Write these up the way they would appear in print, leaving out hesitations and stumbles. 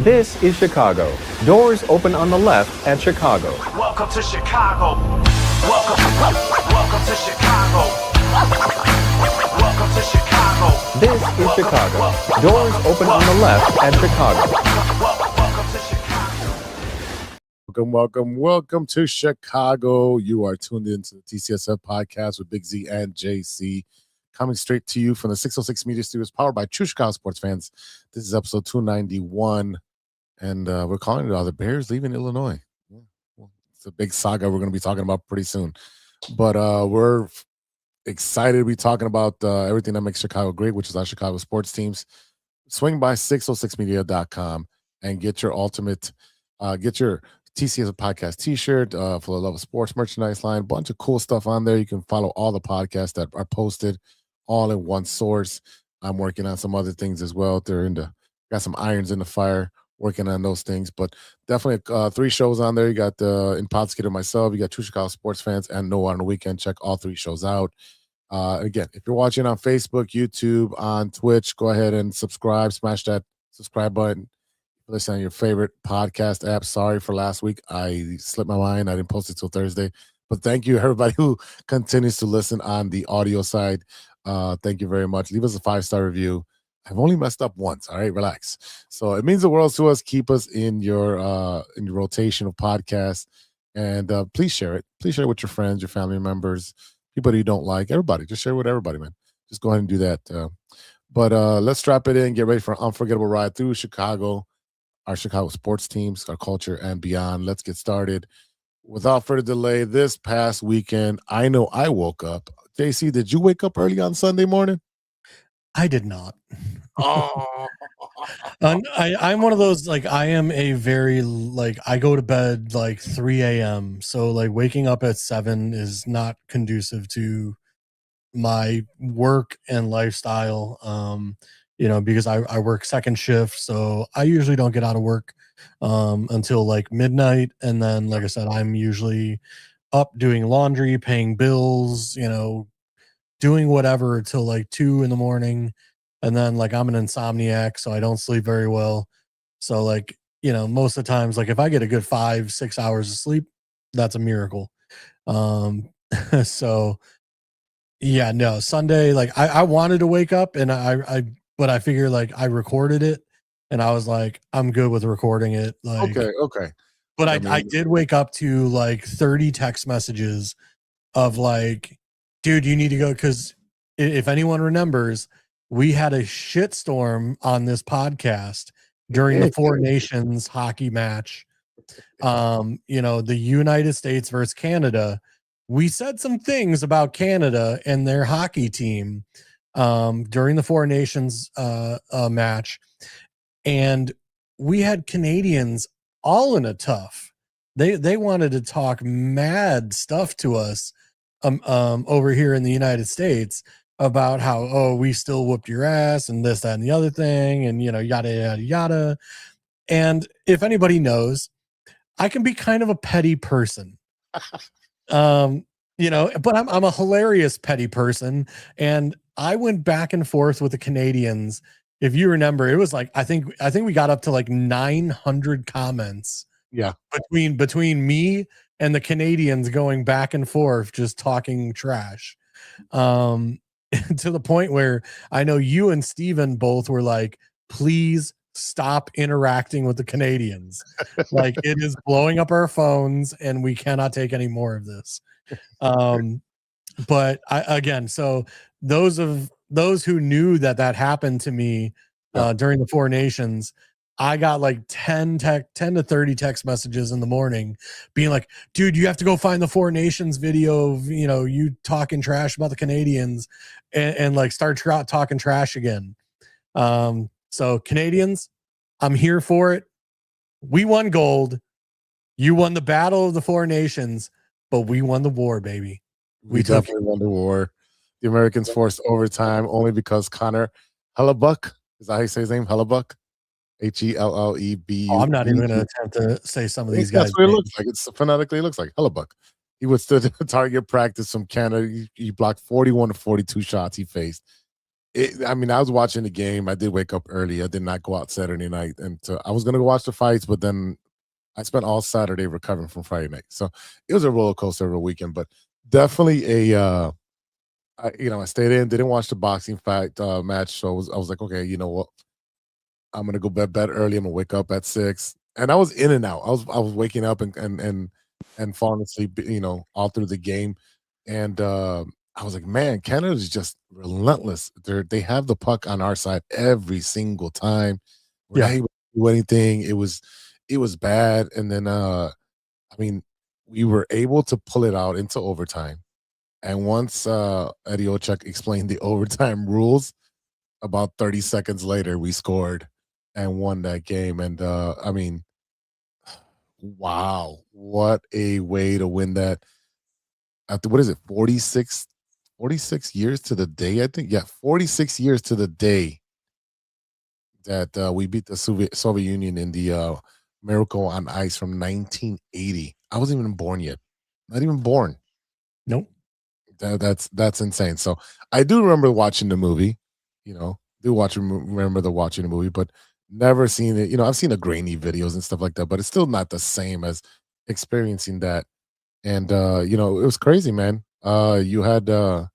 This is Chicago. Doors open on the left at Chicago. Welcome to Chicago. Welcome to Chicago. Welcome to Chicago. This is Chicago. Doors open on the left at Chicago. Welcome to Chicago. Welcome to Chicago. You are tuned into the TCSF podcast with Big Z and JC, coming straight to you from the 606 Media Studios, powered by True Chicago Sports Fans. This is episode 291, and we're calling it the Bears leaving Illinois. Well, it's a big saga we're going to be talking about pretty soon, but we're excited to be talking about everything that makes Chicago great, which is our Chicago sports teams. Swing by 606media.com and get your get your TCS podcast t-shirt for the love of sports merchandise line. Bunch of cool stuff on there. You can follow all the podcasts that are posted all in one source. I'm working on some other things as well. Got some irons in the fire, working on those things, but definitely 3 shows on there. You got In Podskater myself, you got True Chicago Sports Fans, and No on the Weekend. Check all 3 shows out. Again, if you're watching on Facebook, YouTube, on Twitch, go ahead and subscribe. Smash that subscribe button. Listen on your favorite podcast app. Sorry for last week. I slipped my mind. I didn't post it till Thursday. But thank you, everybody who continues to listen on the audio side. Thank you very much. Leave us a 5-star review. I've only messed up once. All right, relax. So it means the world to us. Keep us in your rotation of podcasts. And please share it. Please share it with your friends, your family members, people that you don't like. Everybody. Just share it with everybody, man. Just go ahead and do that. But let's strap it in. Get ready for an unforgettable ride through Chicago. Our Chicago sports teams, our culture, and beyond. Let's get started. Without further delay, this past weekend, I know I woke up. JC, did you wake up early on Sunday morning? I did not. Oh. I'm one of those, I am a very, I go to bed 3 a.m. So waking up at 7 is not conducive to my work and lifestyle. Because I work second shift, so I usually don't get out of work until midnight. And then, like I said, I'm usually up doing laundry, paying bills, doing whatever till 2 in the morning. And then I'm an insomniac, so I don't sleep very well. So most of the times, if I get a good 5-6 hours of sleep, that's a miracle. So yeah, no, Sunday, I wanted to wake up, and but I figure I recorded it, and I was I'm good with recording it. Okay. But I did wake up to 30 text messages of dude, you need to go. Cause if anyone remembers, we had a shitstorm on this podcast during the Four Nations hockey match. The United States versus Canada. We said some things about Canada and their hockey team during the Four Nations match, and we had Canadians all in a tough. They wanted to talk mad stuff to us over here in the United States about how we still whooped your ass and this, that, and the other thing, and yada yada yada. And if anybody knows, I can be kind of a petty person. But I'm a hilarious petty person, and I went back and forth with the Canadians. If you remember, it was I think we got up to 900 comments. Yeah. Between me and the Canadians going back and forth, just talking trash. To the point where I know you and Steven both were please stop interacting with the Canadians. It is blowing up our phones, and we cannot take any more of this. But so those who knew that happened to me during the Four Nations, I got 10 to 30 text messages in the morning being dude, you have to go find the Four Nations video of you talking trash about the Canadians, and start talking trash again. So Canadians, I'm here for it. We won gold. You won the battle of the Four Nations, but we won the war, baby. We definitely won the war. The Americans forced overtime only because Connor Hellebuck, is that how you say his name? Hellebuck? Helleb. I'm not even going to attempt to say some of these guys. That's what it looks like. It's phonetically, it looks like Hellebuck. He withstood target practice from Canada. He blocked 41 to 42 shots he faced. I mean, I was watching the game. I did wake up early. I did not go out Saturday night, and I was gonna go watch the fights, but then I spent all Saturday recovering from Friday night. So it was a roller coaster of a weekend, but definitely a I stayed in, didn't watch the boxing fight match. So I was like, okay, you know what? I'm gonna go bed early. I'm gonna wake up at 6. And I was in and out. I was waking up and falling asleep, all through the game. And I was like, man, Canada's just relentless. They have the puck on our side every single time. We're not able to do anything. It was bad. And then I mean, we were able to pull it out into overtime. And once Eddie Ochek explained the overtime rules, about 30 seconds later, we scored and won that game. And I mean, wow, what a way to win that. After what is it, 46 years to the day, I think. Yeah, 46 years to the day that we beat the Soviet Union in the Miracle on Ice from 1980. I wasn't even born yet. Not even born. Nope. That's insane. So I do remember watching the movie, remember watching the movie, but never seen it. I've seen the grainy videos and stuff like that, but it's still not the same as experiencing that. And it was crazy, man. You had the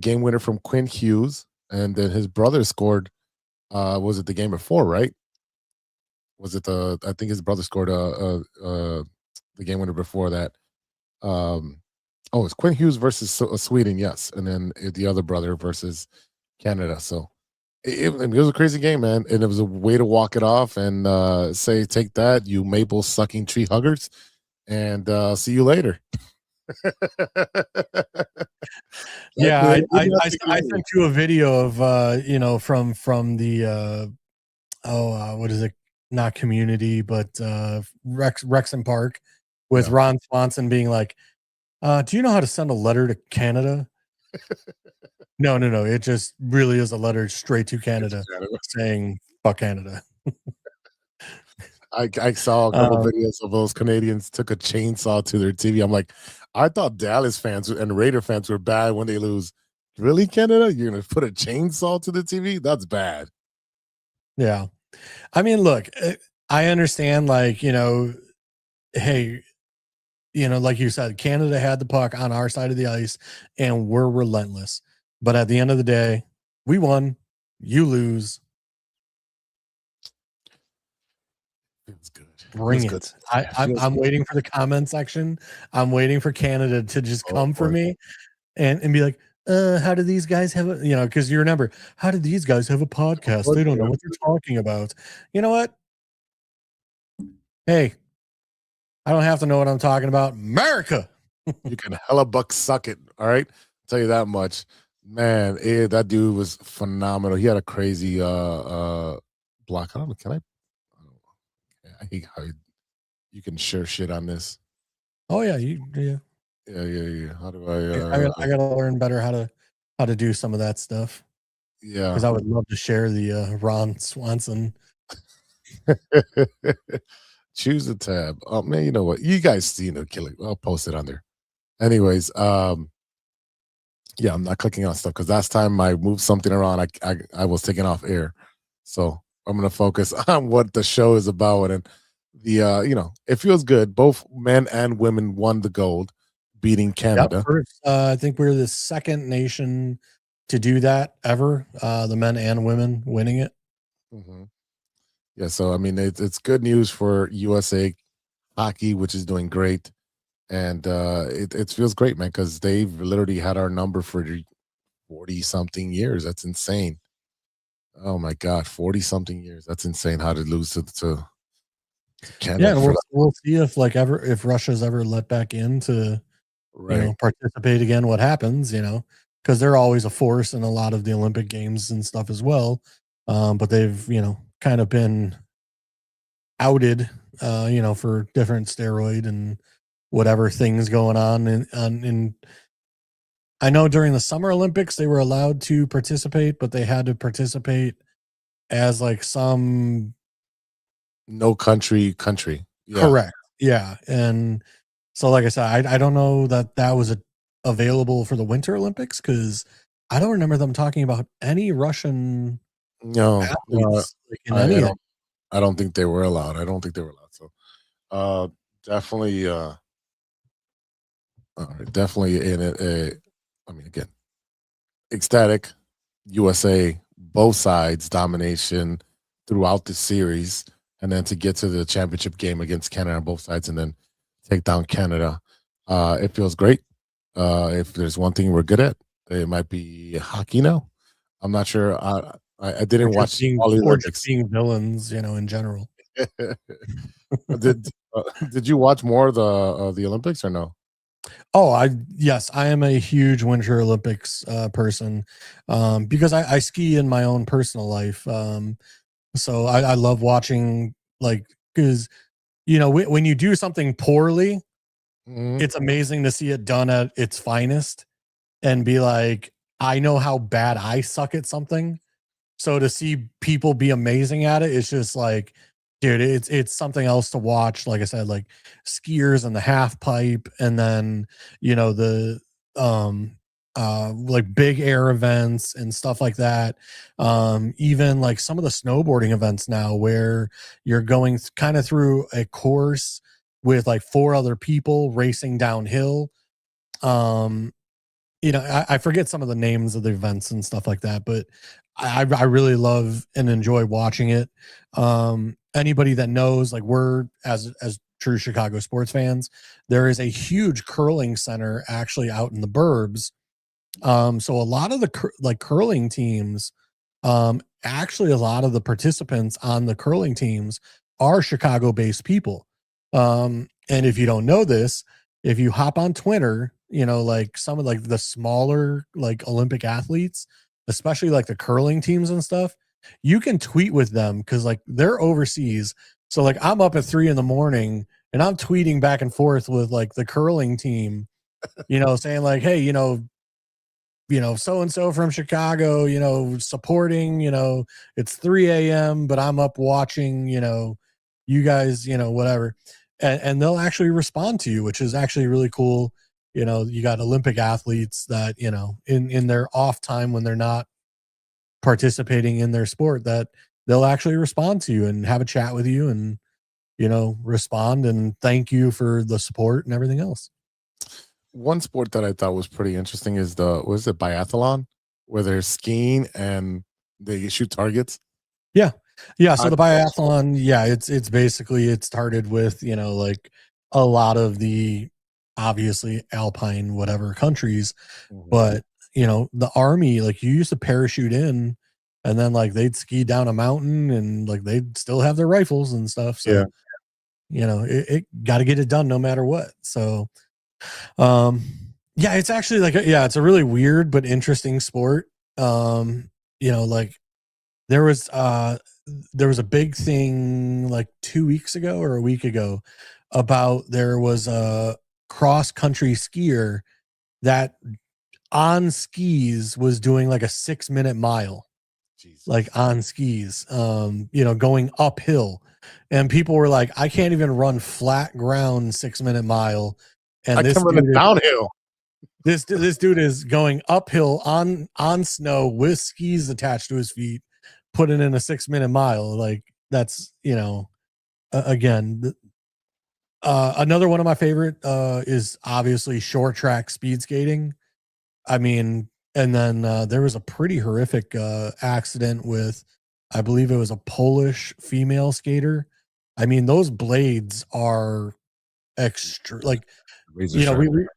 game winner from Quinn Hughes, and then his brother scored. Was it the game before, right? Was it I think his brother scored the game winner before that. It's Quinn Hughes versus Sweden, yes, and then the other brother versus Canada. So it was a crazy game, man, and it was a way to walk it off and say, "Take that, you maple sucking tree huggers," and see you later. Yeah, I sent you a video of from the what is it? Not Community, but Rexham Park with Ron Swanson being like, do you know how to send a letter to Canada? No. It just really is a letter straight to Canada saying fuck Canada. I saw a couple videos of those Canadians took a chainsaw to their TV. I'm like, I thought Dallas fans and Raider fans were bad when they lose. Really, Canada? You're going to put a chainsaw to the TV? That's bad. Yeah. I mean, look, I understand, hey, like you said, Canada had the puck on our side of the ice and we're relentless. But at the end of the day, we won, you lose. Feels good. Bring it. I'm waiting for the comment section. I'm waiting for Canada to just come for me and be like, how do these guys have a, because you remember, how did these guys have a podcast? They don't know what they're talking about. You know what? Hey, I don't have to know what I'm talking about. America. You can hella buck suck it. All right. I'll tell you that much. Man, that dude was phenomenal. He had a crazy block. I don't know. Can I hate how you can share shit on this. Oh yeah, Yeah. How do I gotta learn better how to do some of that stuff. Yeah. Because I would love to share the Ron Swanson. Choose the tab. Oh man, you know what? You guys kill it. I'll post it on there. Anyways, yeah, I'm not clicking on stuff because last time I moved something around, I was taken off air. So I'm gonna focus on what the show is about. And the it feels good. Both men and women won the gold, beating Canada. Yep, first, I think we're the second nation to do that ever. The men and women winning it. Mm-hmm. Yeah, so I mean, it's good news for USA hockey, which is doing great, and it feels great, man, because they've literally had our number for 40-something years. That's insane. Oh my God, 40-something years. That's insane. How to lose to Canada? Yeah, and we'll see if Russia's ever let back in to participate again. What happens? Because they're always a force in a lot of the Olympic Games and stuff as well. But they've kind of been outed, for different steroid and whatever things going on. And I know during the Summer Olympics, they were allowed to participate, but they had to participate as some no country. Yeah. Correct. Yeah. And so, like I said, I don't know that was available for the Winter Olympics because I don't remember them talking about any Russian No, athletes like, in I, any I of don't. I don't think they were allowed. I don't think they were allowed. So, definitely, definitely in it. I mean, again, ecstatic. USA, both sides domination throughout the series, and then to get to the championship game against Canada on both sides, and then take down Canada. It feels great. If there's one thing we're good at, it might be hockey now. I'm not sure. I didn't watch all the or just Olympics. being villains, in general. did did you watch more of the Olympics or no? Oh, yes, I am a huge Winter Olympics person because I ski in my own personal life. So I love watching, like, because when you do something poorly, Mhm. it's amazing to see it done at its finest and be like, I know how bad I suck at something. So to see people be amazing at it, it's just like, dude, it's something else to watch. Like I said, like skiers and the half pipe, and then the like big air events and stuff like that. Even like some of the snowboarding events now where you're going kind of through a course with like 4 other people racing downhill. Um, I forget some of the names of the events and stuff like that, but I really love and enjoy watching it. Anybody that knows, like, we're as true Chicago sports fans, there is a huge curling center actually out in the burbs. So a lot of the curling teams, actually a lot of the participants on the curling teams are Chicago based people. And if you don't know this, if you hop on Twitter, like some of like the smaller like Olympic athletes, especially like the curling teams and stuff, you can tweet with them because like they're overseas. So like I'm up at 3 a.m. and I'm tweeting back and forth with like the curling team, saying like, hey, so and so from Chicago, supporting, it's 3 a.m., but I'm up watching, you guys, whatever. And they'll actually respond to you, which is actually really cool. You got Olympic athletes that, in their off time when they're not participating in their sport, that they'll actually respond to you and have a chat with you and, respond and thank you for the support and everything else. One sport that I thought was pretty interesting is was it biathlon, where they're skiing and they shoot targets. Yeah. So the biathlon, it's basically, it started with, like a lot of the obviously alpine, whatever countries, Mhm. but the army, like you used to parachute in and then like they'd ski down a mountain and like they'd still have their rifles and stuff. So, it got to get it done no matter what. So, it's actually like, it's a really weird but interesting sport. Like there was a big thing like 2 weeks ago or a week ago about there was a cross country skier that on skis was doing like a 6-minute mile, Jesus. like on skis, going uphill, and people were like, I can't even run flat ground 6-minute mile. And I this can run it downhill. This dude is going uphill on snow with skis attached to his feet, putting in a 6-minute mile. Like that's, again, another one of my favorite is obviously short track speed skating. I mean, and then there was a pretty horrific accident with, I believe it was a Polish female skater. I mean, those blades are extra, like, Razor you know, sharp.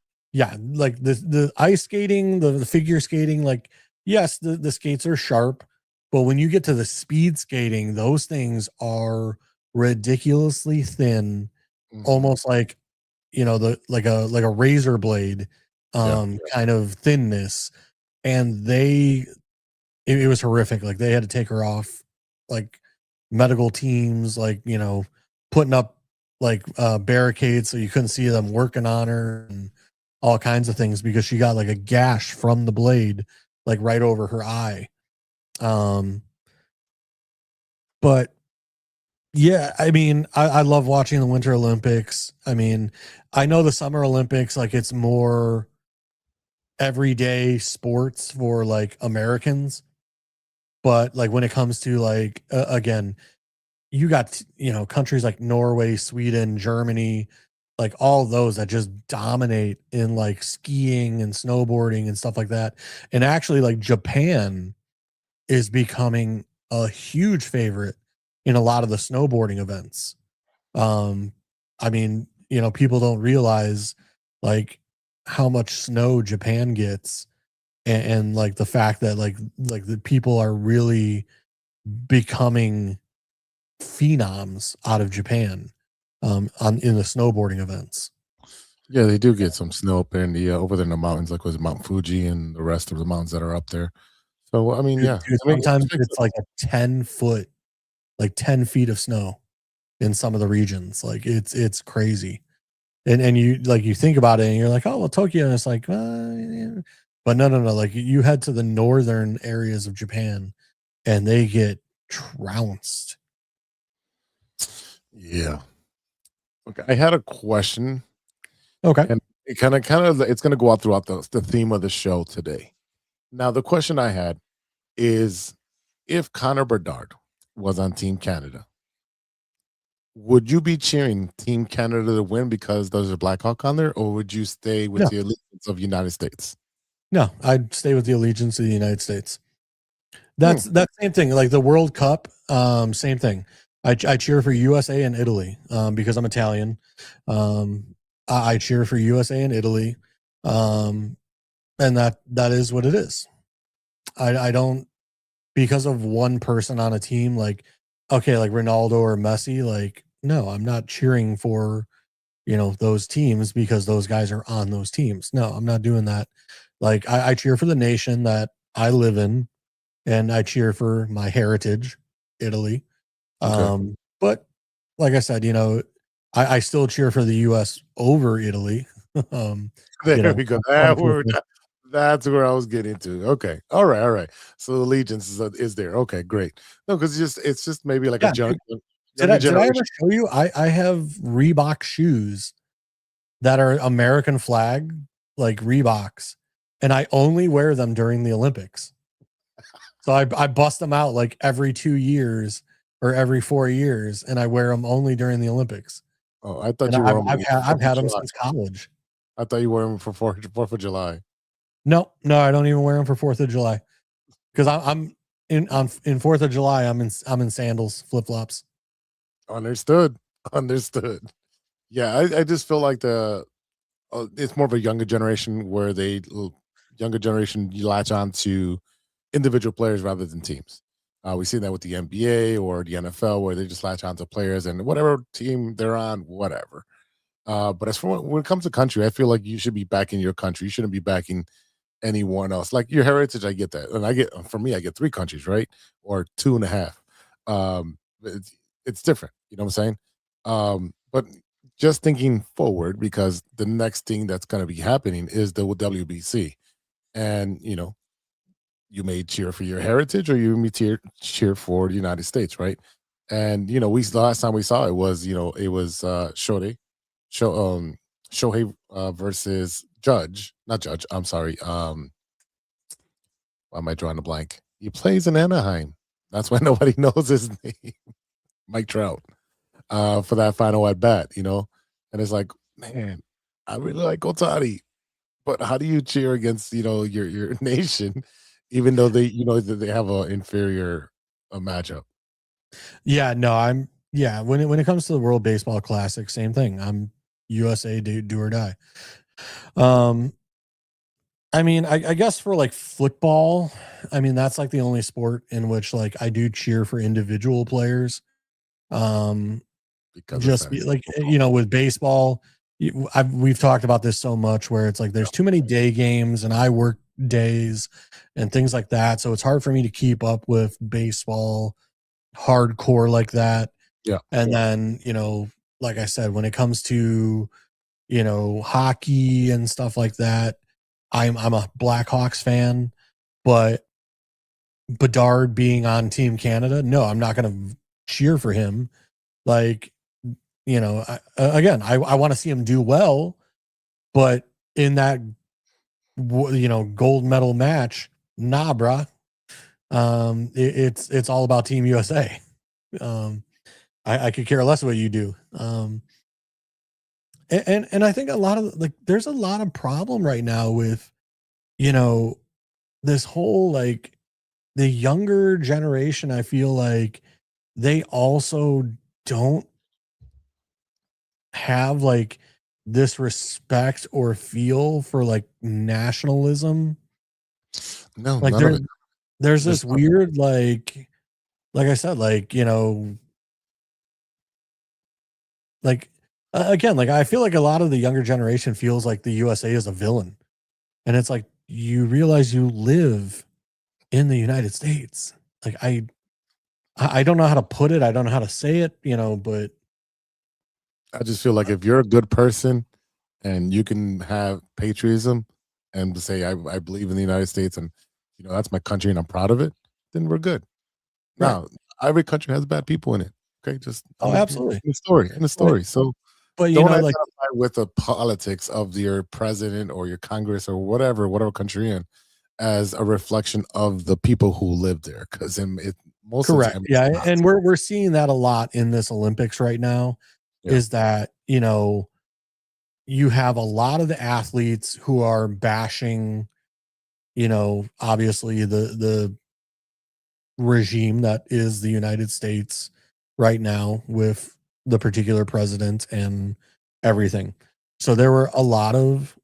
like the ice skating, the figure skating, like, yes, the skates are sharp, but when you get to the speed skating, those things are ridiculously thin, Mhm. almost like, the like a razor blade kind of thinness. And it was horrific. Like they had to take her off, like medical teams, like, putting up like barricades so you couldn't see them working on her and all kinds of things because she got like a gash from the blade, like right over her eye. But yeah, I mean, I love watching the Winter Olympics. I mean, I know the Summer Olympics, like it's more everyday sports for like Americans. But like when it comes to like, again, you got, countries like Norway, Sweden, Germany, like all those that just dominate in like skiing and snowboarding and stuff like that. And actually, like Japan is becoming a huge favorite in a lot of the snowboarding events. I mean, people don't realize like how much snow Japan gets, and like the fact that like the people are really becoming phenoms out of Japan in the snowboarding events. Yeah, they do get some snow up there in the over there in the mountains, like was it Mount Fuji and the rest of the mountains that are up there. So I mean, yeah, Dude, I mean, sometimes makes it's like a 10 foot, like 10 feet of snow in some of the regions. Like it's crazy. And you think about it and you're like, oh, well, Tokyo. And it's like, yeah. But no. Like you head to the northern areas of Japan and they get trounced. Yeah. Okay, I had a question, Okay. and it kind of it's going to go out throughout the theme of the show today. Now, the question I had is, if Connor Bedard was on Team Canada, would you be cheering Team Canada to win because there's a Blackhawk on there, or would you stay with No. the allegiance of United States? No, I'd stay with the allegiance of the United States. That's that same thing. Like the World Cup, same thing. I cheer for USA and Italy because I'm Italian. I cheer for USA and Italy, and that is what it is. I don't, because of one person on a team, like okay, like Ronaldo or Messi. Like no, I'm not cheering for those teams because those guys are on those teams. No, I'm not doing that. Like I cheer for the nation that I live in, and I cheer for my heritage, Italy. Okay. But like I said, I still cheer for the US over Italy. There we go. That's where I was getting to. Okay. All right. So the allegiance is there. Okay, great. No, because it's just maybe like Yeah, a junk. did I ever show you? I have Reebok shoes that are American flag, like Reeboks, and I only wear them during the Olympics. So I bust them out like every 2 years or every 4 years, and I wear them only during the Olympics. Oh, I thought And you were. I've had them since college. I thought you wore them for 4th of July. No, I don't even wear them for 4th of July because I'm in 4th of July. I'm in sandals, flip flops. Understood. Yeah, I just feel like it's more of a younger generation where younger generation you latch on to individual players rather than teams. We see that with the NBA or the NFL where they just latch on to players and whatever team they're on, whatever. But as for when it comes to country, I feel like you should be backing your country. You shouldn't be backing anyone else. Like your heritage, I get that, and I get 3 countries, right, or 2.5. It's different. You know what I'm saying? But just thinking forward, because the next thing that's going to be happening is the WBC, and you may cheer for your heritage or you may cheer for the United States, right? And last time we saw it was Shohei versus not Judge. I'm sorry. Why am I drawing a blank? He plays in Anaheim. That's why nobody knows his name. Mike Trout. For that final at bat, and it's like, man, I really like Otani, but how do you cheer against your nation, even though they they have an inferior matchup? Yeah, no, when it comes to the World Baseball Classic, same thing. I'm USA, do or die. I mean, I guess for like football, I mean that's like the only sport in which like I do cheer for individual players. Because just like with baseball, we've talked about this so much where it's like there's too many day games and I work days and things like that, so it's hard for me to keep up with baseball hardcore like that. Yeah. And then like I said, when it comes to hockey and stuff like that, I'm a Blackhawks fan, but Bedard being on Team Canada, no, I'm not going to cheer for him. Like, I want to see him do well, but in that gold medal match. Nah, bruh. It's all about Team USA. I could care less what you do. And I think a lot of there's a lot of problem right now with, this whole the younger generation. I feel like they also don't have this respect or feel for nationalism. No, Like none of it. there's There's this weird I said, again, I feel like a lot of the younger generation feels like the USA is a villain. And it's like, you realize you live in the United States. I don't know how to put it. I don't know how to say it, but I just feel like if you're a good person and you can have patriotism and say, I believe in the United States and, that's my country and I'm proud of it, then we're good. Right. Now, every country has bad people in it. Okay. Just absolutely. in the story. So But don't identify with the politics of your president or your Congress or whatever country you're in as a reflection of the people who live there. Because most of the correct. time, Yeah. And we're seeing that a lot in this Olympics right now. Yeah. Is that, you have a lot of the athletes who are bashing, obviously the regime that is the United States right now with the particular president and everything. So there were a lot of,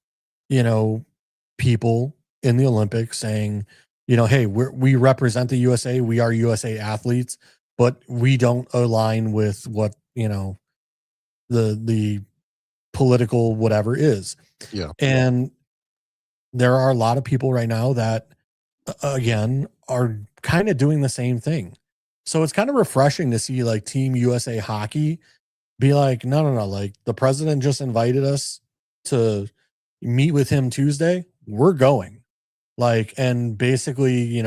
people in the Olympics saying, hey, we represent the USA. We are USA athletes, but we don't align with what, the political whatever is. Yeah. And there are a lot of people right now that again are kind of doing the same thing. So it's kind of refreshing to see Team USA hockey be like, no, the president just invited us to meet with him Tuesday. We're going. And basically,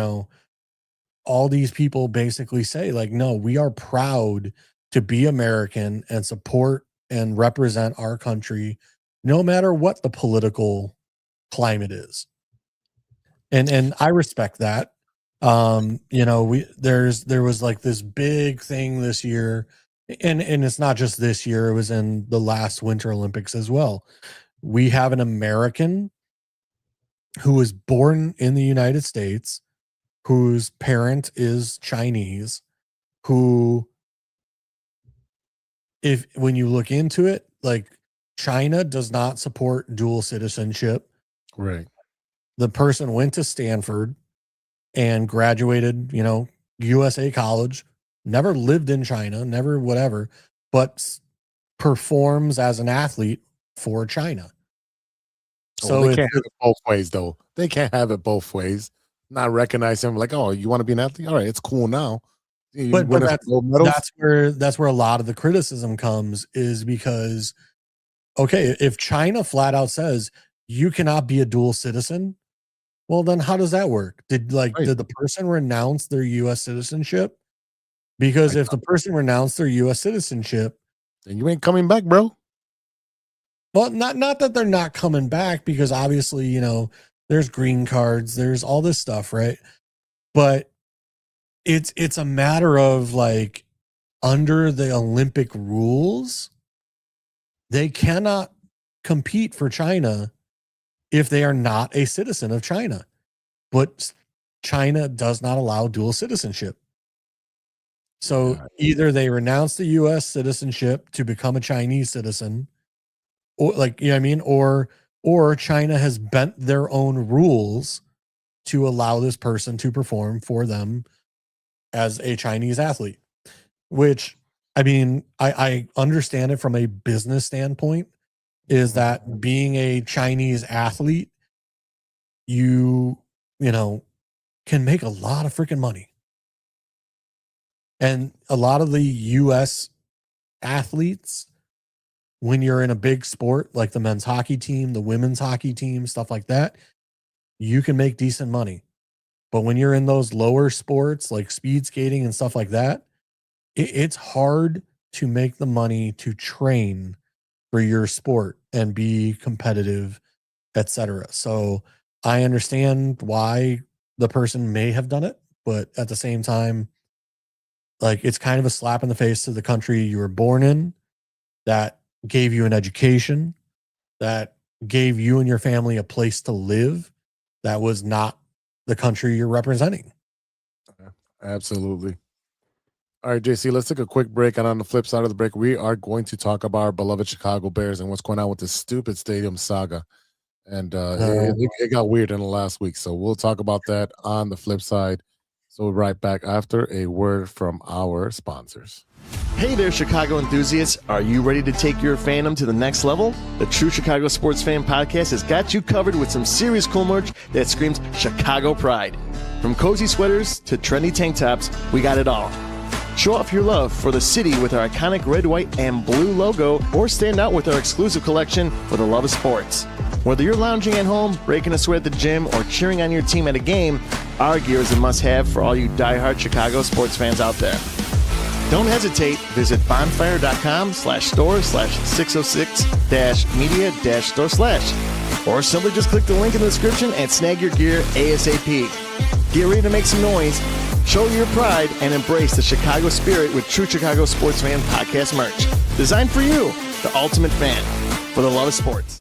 all these people basically say no, we are proud to be American and support and represent our country no matter what the political climate is. And I respect that. There was this big thing this year, and it's not just this year, it was in the last Winter Olympics as well. We have an American who was born in the United States, whose parent is Chinese, who, when you look into it, China does not support dual citizenship. Right. The person went to Stanford and graduated, USA college, never lived in China, never whatever, but performs as an athlete for China. So they can't have it both ways, though. They can't have it both ways. Not recognize him oh, you want to be an athlete? All right, it's cool now. But that's where a lot of the criticism comes, is because, okay, if China flat out says you cannot be a dual citizen, well, then how does that work? Did the person renounce their U.S. citizenship? Because if the person renounced their U.S. citizenship, then you ain't coming back, bro. Well, not that they're not coming back, because obviously, there's green cards, there's all this stuff, right? But it's a matter of under the Olympic rules, they cannot compete for China if they are not a citizen of China. But China does not allow dual citizenship. So either they renounce the U.S. citizenship to become a Chinese citizen, or or China has bent their own rules to allow this person to perform for them as a Chinese athlete. Which, I understand it from a business standpoint, is that being a Chinese athlete, you can make a lot of freaking money. And a lot of the US athletes, when you're in a big sport like the men's hockey team, the women's hockey team, stuff like that, you can make decent money. But when you're in those lower sports like speed skating and stuff like that, it's hard to make the money to train for your sport and be competitive, etc. So I understand why the person may have done it, but at the same time, like it's kind of a slap in the face to the country you were born in, that gave you an education, that gave you and your family a place to live, that was not the country you're representing. Absolutely. All right, JC, let's take a quick break. And on the flip side of the break, we are going to talk about our beloved Chicago Bears and what's going on with this stupid stadium saga. And it got weird in the last week. So we'll talk about that on the flip side. So we'll be right back after a word from our sponsors. Hey there, Chicago enthusiasts. Are you ready to take your fandom to the next level? The True Chicago Sports Fan Podcast has got you covered with some serious cool merch that screams Chicago pride. From cozy sweaters to trendy tank tops, we got it all. Show off your love for the city with our iconic red, white, and blue logo, or stand out with our exclusive collection for the love of sports. Whether you're lounging at home, breaking a sweat at the gym, or cheering on your team at a game, our gear is a must-have for all you diehard Chicago sports fans out there. Don't hesitate. Visit bonfire.com/store/606-media-store/, or simply just click the link in the description and snag your gear ASAP. Get ready to make some noise, show your pride, and embrace the Chicago spirit with True Chicago Sports Fan Podcast merch. Designed for you, the ultimate fan, for the love of sports.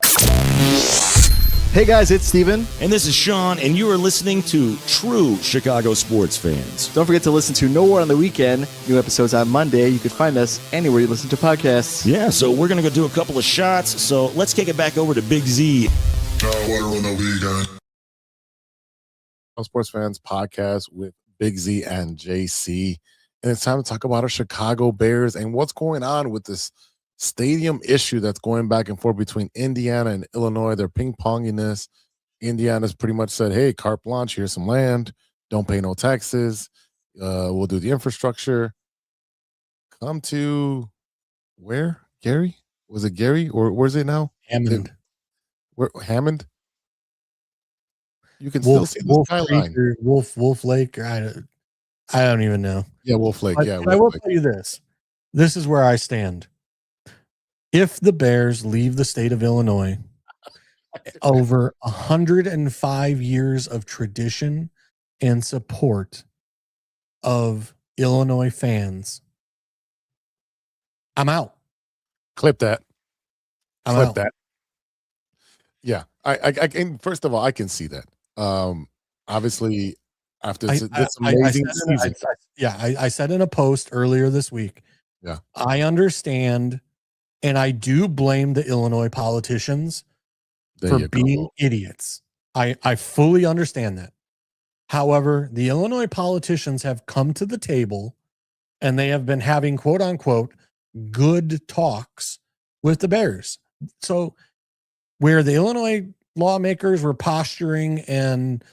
Hey guys, it's Steven. And this is Sean, and you are listening to True Chicago Sports Fans. Don't forget to listen to No War on the Weekend. New episodes on Monday. You can find us anywhere you listen to podcasts. Yeah, so we're going to go do a couple of shots. So let's kick it back over to Big Z. Sports Fans Podcast with Big Z and JC. And it's time to talk about our Chicago Bears and what's going on with this stadium issue that's going back and forth between Indiana and Illinois. They're ping-ponging this. Indiana's pretty much said, hey, carte blanche, here's some land. Don't pay no taxes. We'll do the infrastructure. Come to where? Gary? Was it Gary or where's it now? Hammond. Hammond? You can still see the skyline. Wolf Lake. I don't even know. Yeah, Wolf Lake. But I will tell you this. This is where I stand. If the Bears leave the state of Illinois, over 105 years of tradition and support of Illinois fans, I'm out. Clip that. I'm Clip out. that. Yeah, I can. First of all, I can see that. Obviously, after this amazing season. I said in a post earlier this week. Yeah, I understand. And I do blame the Illinois politicians for being idiots. I fully understand that. However, the Illinois politicians have come to the table and they have been having quote unquote good talks with the Bears. So where the Illinois lawmakers were posturing and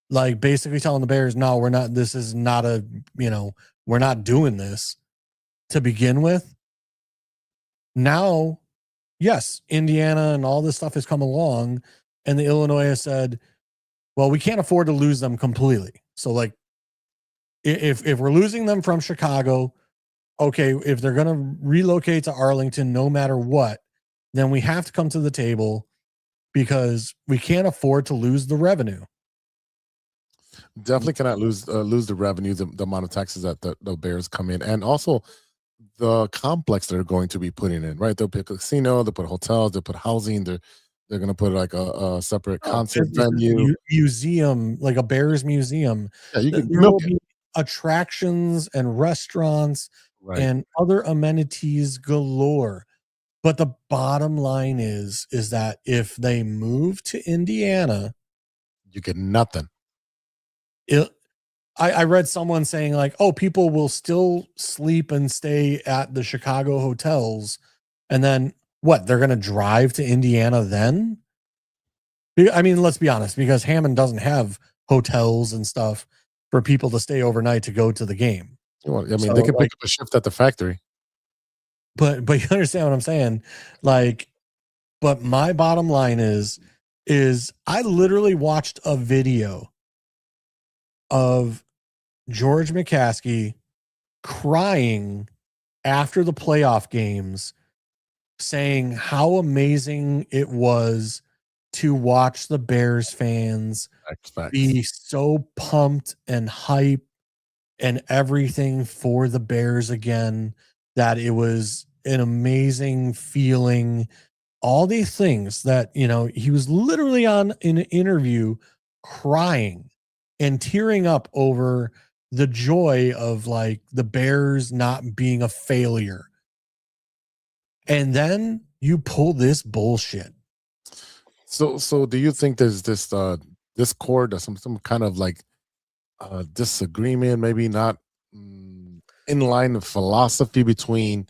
like basically telling the Bears, no, we're not, this is not a, we're not doing this to begin with. Now, yes, Indiana and all this stuff has come along, and the Illinois has said, well, we can't afford to lose them completely. So, like, if we're losing them from Chicago, okay, if they're going to relocate to Arlington no matter what, then we have to come to the table because we can't afford to lose the revenue. Definitely cannot lose the revenue, the amount of taxes that the Bears come in, and also the complex they're going to be putting in, right? They'll put a casino, they'll put hotels, they'll put housing, they're going to put like a separate concert venue, museum, like a Bears museum. Yeah, there will be attractions and restaurants and other amenities galore. But the bottom line is that if they move to Indiana, you get nothing. I read someone saying like, oh, people will still sleep and stay at the Chicago hotels. And then what? They're going to drive to Indiana then? I mean, let's be honest, because Hammond doesn't have hotels and stuff for people to stay overnight to go to the game. Well, I mean, they can pick up a shift at the factory. But you understand what I'm saying? Like, but my bottom line is I literally watched a video of George McCaskey crying after the playoff games, saying how amazing it was to watch the Bears fans Facts. be so pumped and hype and everything for the Bears again, that it was an amazing feeling. All these things that, he was literally on in an interview crying and tearing up over the joy of like the Bears not being a failure. And then you pull this bullshit. So do you think there's this discord or some kind of like disagreement, maybe not in line of philosophy between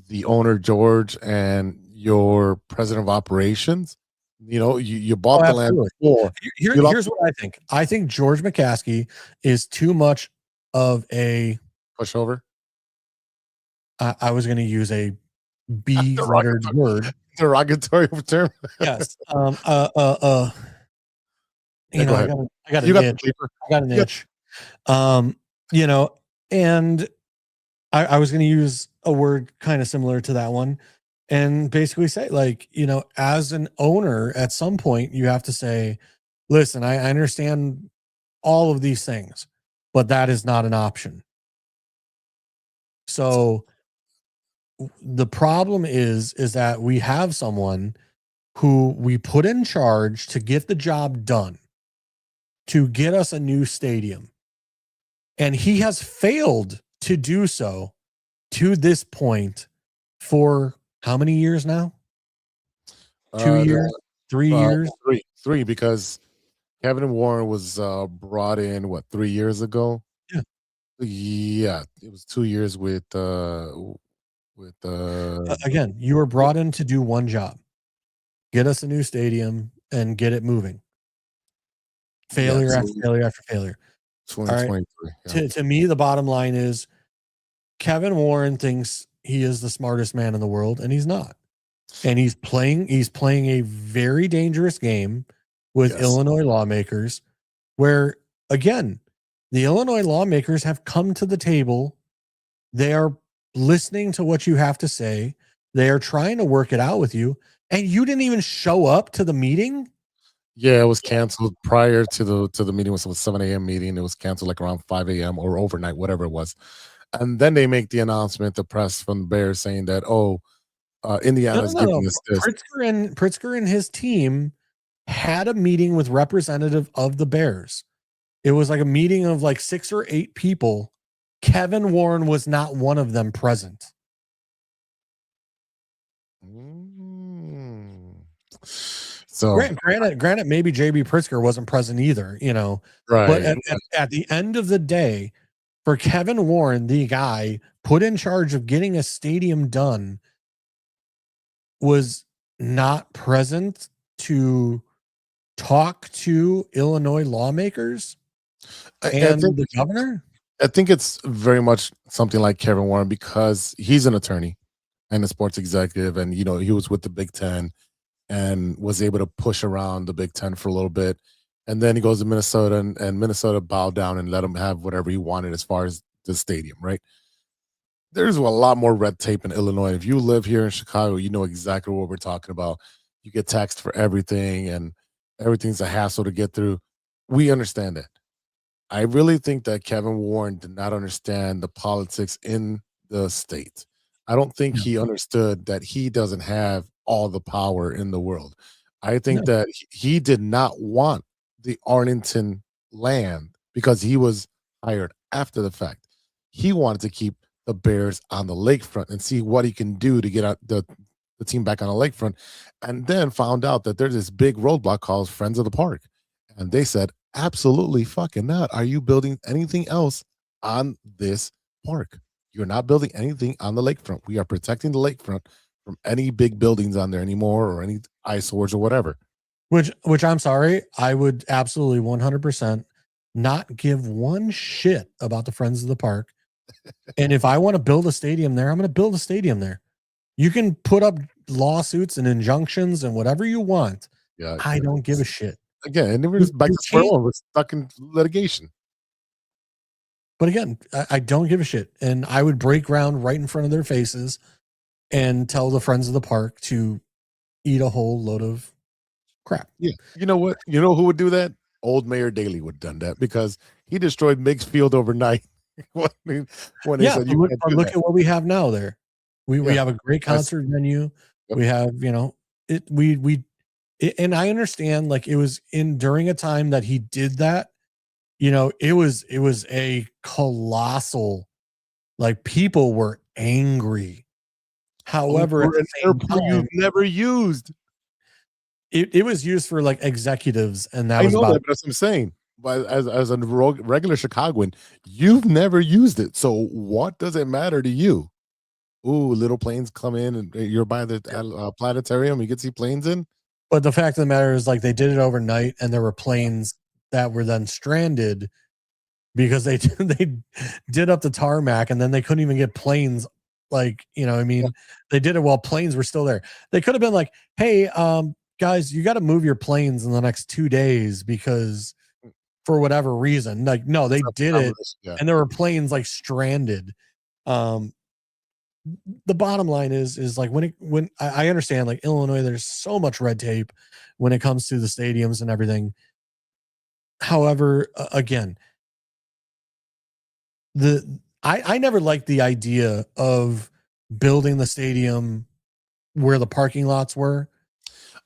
the owner George and your president of operations? You bought the land before. Here's what I think. I think George McCaskey is too much of a pushover. I was going to use a B-lettered word. Derogatory term. Yes. I got an itch. And I was going to use a word kind of similar to that one, and basically say, like, as an owner, at some point you have to say, listen, I understand all of these things, but that is not an option. So the problem is that we have someone who we put in charge to get the job done, to get us a new stadium. And he has failed to do so to this point for how many years now? 2 years? 3 years? Three, because Kevin Warren was brought in 3 years ago? Yeah, it was 2 years with again, you were brought in to do one job: get us a new stadium and get it moving. Failure after failure after failure. 2023. Right. To me, the bottom line is Kevin Warren thinks he is the smartest man in the world, and he's not. And he's playing a very dangerous game with Illinois lawmakers, where, again, the Illinois lawmakers have come to the table. They are listening to what you have to say. They are trying to work it out with you, and you didn't even show up to the meeting. Yeah, it was canceled prior to the meeting. It was a 7 a.m. meeting. It was canceled like around 5 a.m. or overnight, whatever it was. And then they make the announcement, the press from the Bears, saying that, Indiana's giving us this. Pritzker and his team had a meeting with representative of the Bears. It was like a meeting of like 6 or 8 people. Kevin Warren was not one of them present. So granted, maybe JB Pritzker wasn't present either, right. But at the end of the day, for Kevin Warren, the guy put in charge of getting a stadium done, was not present to talk to Illinois lawmakers and the governor. I think it's very much something like Kevin Warren, because he's an attorney and a sports executive, and he was with the Big Ten and was able to push around the Big Ten for a little bit. And then he goes to Minnesota, and Minnesota bowed down and let him have whatever he wanted as far as the stadium, right? There's a lot more red tape in Illinois. If you live here in Chicago, you know exactly what we're talking about. You get taxed for everything, and everything's a hassle to get through. We understand that. I really think that Kevin Warren did not understand the politics in the state. I don't think he understood that he doesn't have all the power in the world. I think that he did not want the Arlington land because he was hired after the fact. He wanted to keep the Bears on the lakefront and see what he can do to get out the team back on the lakefront, and then found out that there's this big roadblock called Friends of the Park. And they said, absolutely fucking not. Are you building anything else on this park? You're not building anything on the lakefront. We are protecting the lakefront from any big buildings on there anymore, or any eyesores or whatever. Which I'm sorry, I would absolutely 100% not give one shit about the Friends of the Park. And if I want to build a stadium there, I'm going to build a stadium there. You can put up lawsuits and injunctions and whatever you want. Yeah, I don't give a shit. Again, and we're back to square one. We're stuck in litigation. But again, I don't give a shit. And I would break ground right in front of their faces and tell the Friends of the Park to eat a whole load of crap. Yeah. You know what? You know who would do that? Old Mayor Daley would have done that because he destroyed Meigs Field overnight when he Yeah, said but you look, can't but do look that. at what we have now there. We Yeah. have a great concert venue. Yep. We have, and I understand like it was during a time that he did that, it was a colossal, like people were angry. However, at Over the an same airport time, you've never used. it was used for like executives, and that I was know about that, but that's what I'm saying. But as a regular Chicagoan, you've never used it. So what does it matter to you? Ooh, little planes come in and you're by the planetarium. You can see planes in. But the fact of the matter is, like, they did it overnight, and there were planes that were then stranded because they did up the tarmac, and then they couldn't even get planes. Like, they did it while planes were still there. They could have been like, "Hey, guys, you got to move your planes in the next 2 days because for whatever reason." Like, no, they did it, Yeah. and there were planes like stranded. The bottom line is like when I understand, like, Illinois, there's so much red tape when it comes to the stadiums and everything. However, again, I never liked the idea of building the stadium where the parking lots were.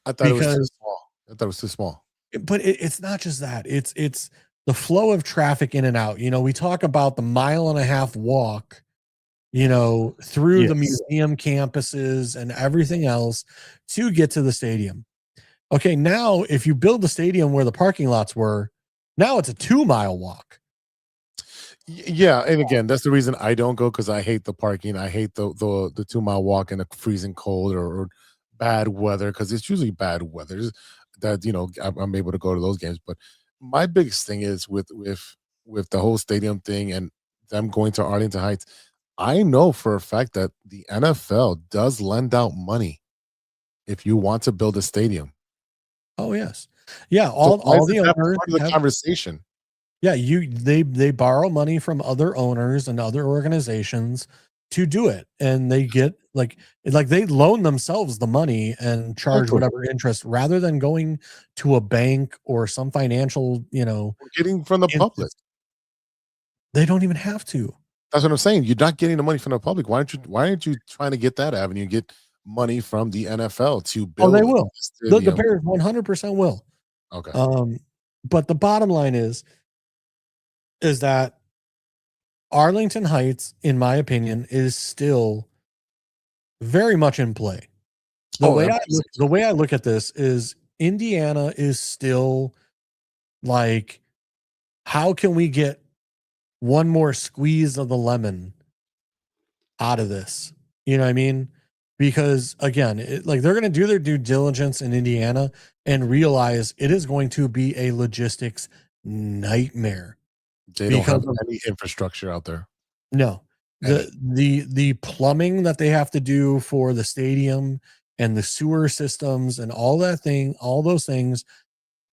I thought it was too small. I thought it was too small. But it's not just that. It's the flow of traffic in and out. We talk about the 1.5 mile walk, through the museum campuses and everything else to get to the stadium. Okay, now if you build the stadium where the parking lots were, now it's a 2-mile walk. Yeah, and again, that's the reason I don't go, because I hate the parking. I hate the 2-mile walk in a freezing cold or bad weather, because it's usually bad weather that I'm able to go to those games. But my biggest thing is with the whole stadium thing and them going to Arlington Heights. I know for a fact that the NFL does lend out money if you want to build a stadium. Oh yes, yeah. All the owners part of the conversation. Yeah, they borrow money from other owners and other organizations to do it, and they get like they loan themselves the money and charge whatever interest rather than going to a bank or some financial, getting from the public. They don't even have to. That's what I'm saying. You're not getting the money from the public. Why aren't you trying to get that avenue? Get money from the NFL to build. Oh, they will. The Bears 100% will. Okay. But the bottom line is that Arlington Heights, in my opinion, is still very much in play. The way I look at this is Indiana is still like, how can we get one more squeeze of the lemon out of this? You know what I mean? Because again, they're going to do their due diligence in Indiana and realize it is going to be a logistics nightmare. They don't have any infrastructure out there. No, the plumbing that they have to do for the stadium and the sewer systems and all those things,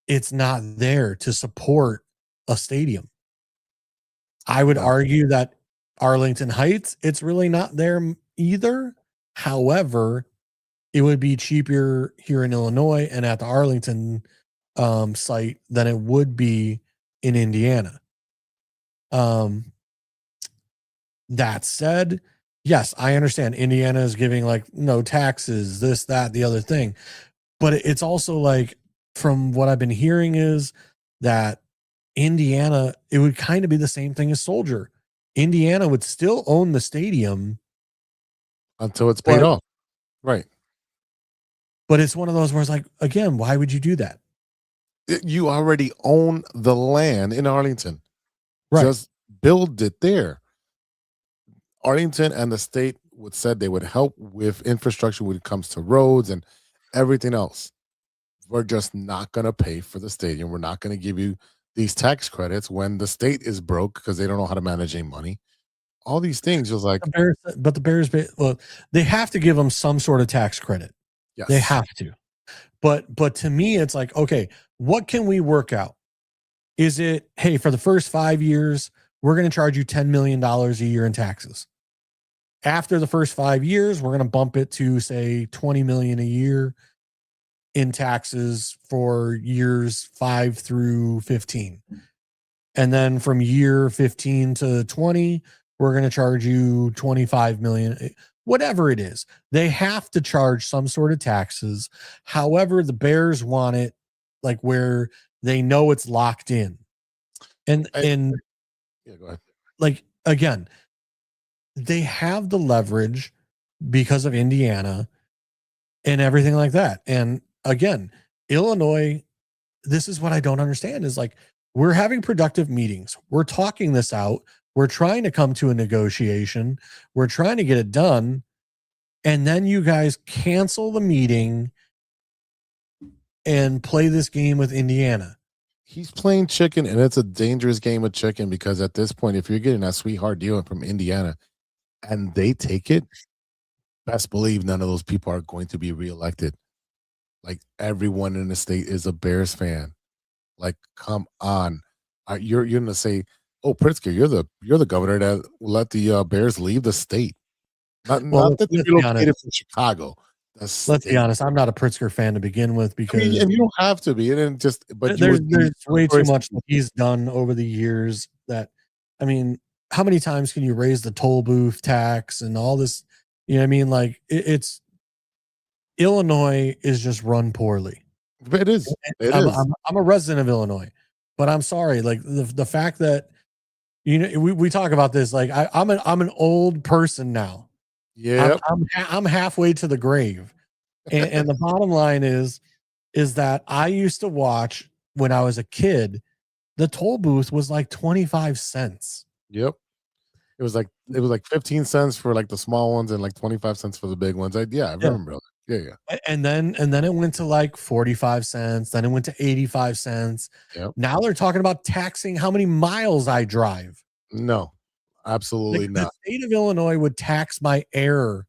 it's not there to support a stadium. I would argue that Arlington Heights, it's really not there either. However, it would be cheaper here in Illinois and at the Arlington site than it would be in Indiana. That said, yes, I understand Indiana is giving like no taxes, this, that, the other thing. But it's also like, from what I've been hearing, is that Indiana, it would kind of be the same thing as Soldier. Indiana would still own the stadium until it's paid off. Right. But it's one of those where it's like, again, why would you do that? You already own the land in Arlington. Right. Just build it there. Arlington and the state said they would help with infrastructure when it comes to roads and everything else. We're just not going to pay for the stadium. We're not going to give you these tax credits when the state is broke because they don't know how to manage any money. All these things was like, the Bears, well, they have to give them some sort of tax credit. Yes. They have to. But to me, it's like, okay, what can we work out? Is it, hey, for the first 5 years, we're going to charge you $10 million a year in taxes. After the first 5 years, we're going to bump it to, say, $20 million a year. in taxes for years 5 through 15. And then from year 15 to 20, we're going to charge you 25 million, whatever it is. They have to charge some sort of taxes. However, the Bears want it like where they know it's locked in. And Yeah, go ahead. like, again, they have the leverage because of Indiana and everything like that. And again, Illinois, this is what I don't understand is like, we're having productive meetings. We're talking this out. We're trying to come to a negotiation. We're trying to get it done. And then you guys cancel the meeting and play this game with Indiana. He's playing chicken, and it's a dangerous game of chicken because at this point, if you're getting that sweetheart deal from Indiana and they take it, best believe none of those people are going to be reelected. Like everyone in the state is a Bears fan. Like, come on, you're gonna say, "Oh, Pritzker, you're the governor that let the Bears leave the state." Not that they relocated from Chicago. Let's be honest. I'm not a Pritzker fan to begin with because and you don't have to be. And just but there's way too much that he's done over the years. That I mean, how many times can you raise the toll booth tax and all this? You know what I mean? Like it's Illinois is just run poorly. It is. I'm a resident of Illinois, but I'm sorry. Like the fact that we talk about this. Like I'm an old person now. Yeah, I'm halfway to the grave, and the bottom line is that I used to watch when I was a kid. The toll booth was like 25 cents. Yep. It was like 15 cents for like the small ones and like 25 cents for the big ones. I remember. Yeah. And then it went to like 45 cents. Then it went to 85 cents. Yep. Now they're talking about taxing how many miles I drive. No, absolutely not. The state of Illinois would tax my air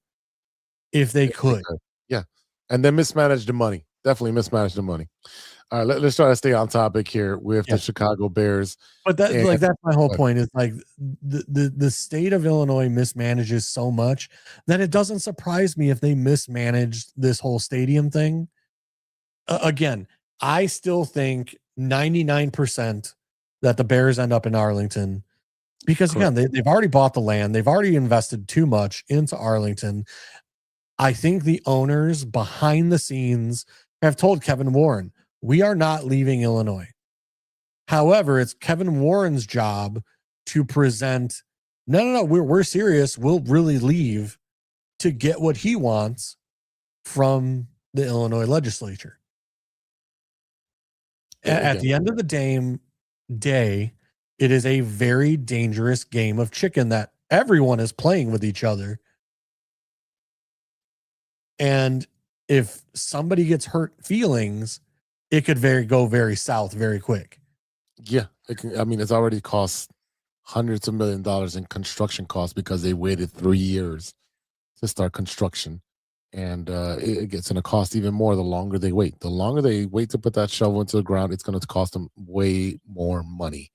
if they could. Yeah. And then mismanage the money. Definitely mismanage the money. All right, let's try to stay on topic here with the Chicago Bears. But that's my whole point is like the state of Illinois mismanages so much that it doesn't surprise me if they mismanaged this whole stadium thing. Again, I still think 99% that the Bears end up in Arlington because again, they've already bought the land. They've already invested too much into Arlington. I think the owners behind the scenes have told Kevin Warren, we are not leaving Illinois. However, it's Kevin Warren's job to present, no, we're serious. We'll really leave to get what he wants from the Illinois legislature. At the end of the day, it is a very dangerous game of chicken that everyone is playing with each other. And if somebody gets hurt feelings, it could go very south very quick. Yeah. It's already cost hundreds of $millions in construction costs because they waited 3 years to start construction. And it gets going to cost even more the longer they wait. The longer they wait to put that shovel into the ground, it's going to cost them way more money.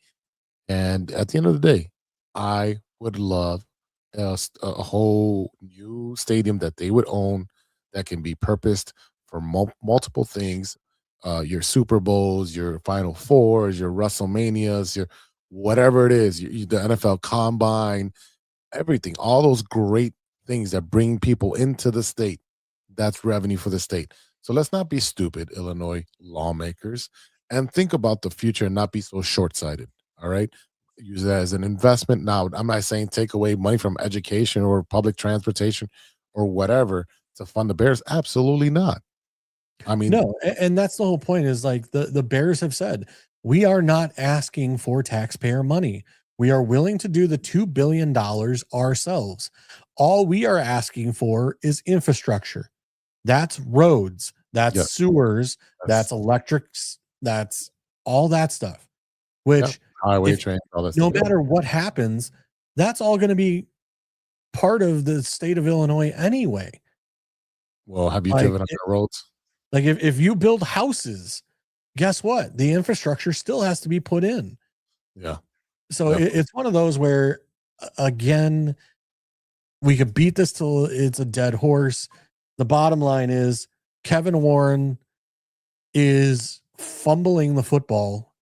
And at the end of the day, I would love a whole new stadium that they would own that can be purposed for multiple things. Your Super Bowls, your Final Fours, your WrestleManias, your whatever it is, the NFL Combine, everything, all those great things that bring people into the state. That's revenue for the state. So let's not be stupid, Illinois lawmakers, and think about the future and not be so short-sighted. All right. Use it as an investment. Now, I'm not saying take away money from education or public transportation or whatever to fund the Bears. Absolutely not. No, and that's the whole point is like the Bears have said, we are not asking for taxpayer money. We are willing to do the $2 billion ourselves. All we are asking for is infrastructure. That's roads, that's sewers, that's electrics, that's all that stuff, which highway train, all that no stuff. matter what happens, that's all going to be part of the state of Illinois anyway. Well, have you driven on the roads? Like if you build houses, guess what? The infrastructure still has to be put in. Yeah. So it's one of those where, again, we could beat this till it's a dead horse. The bottom line is Kevin Warren is fumbling the football,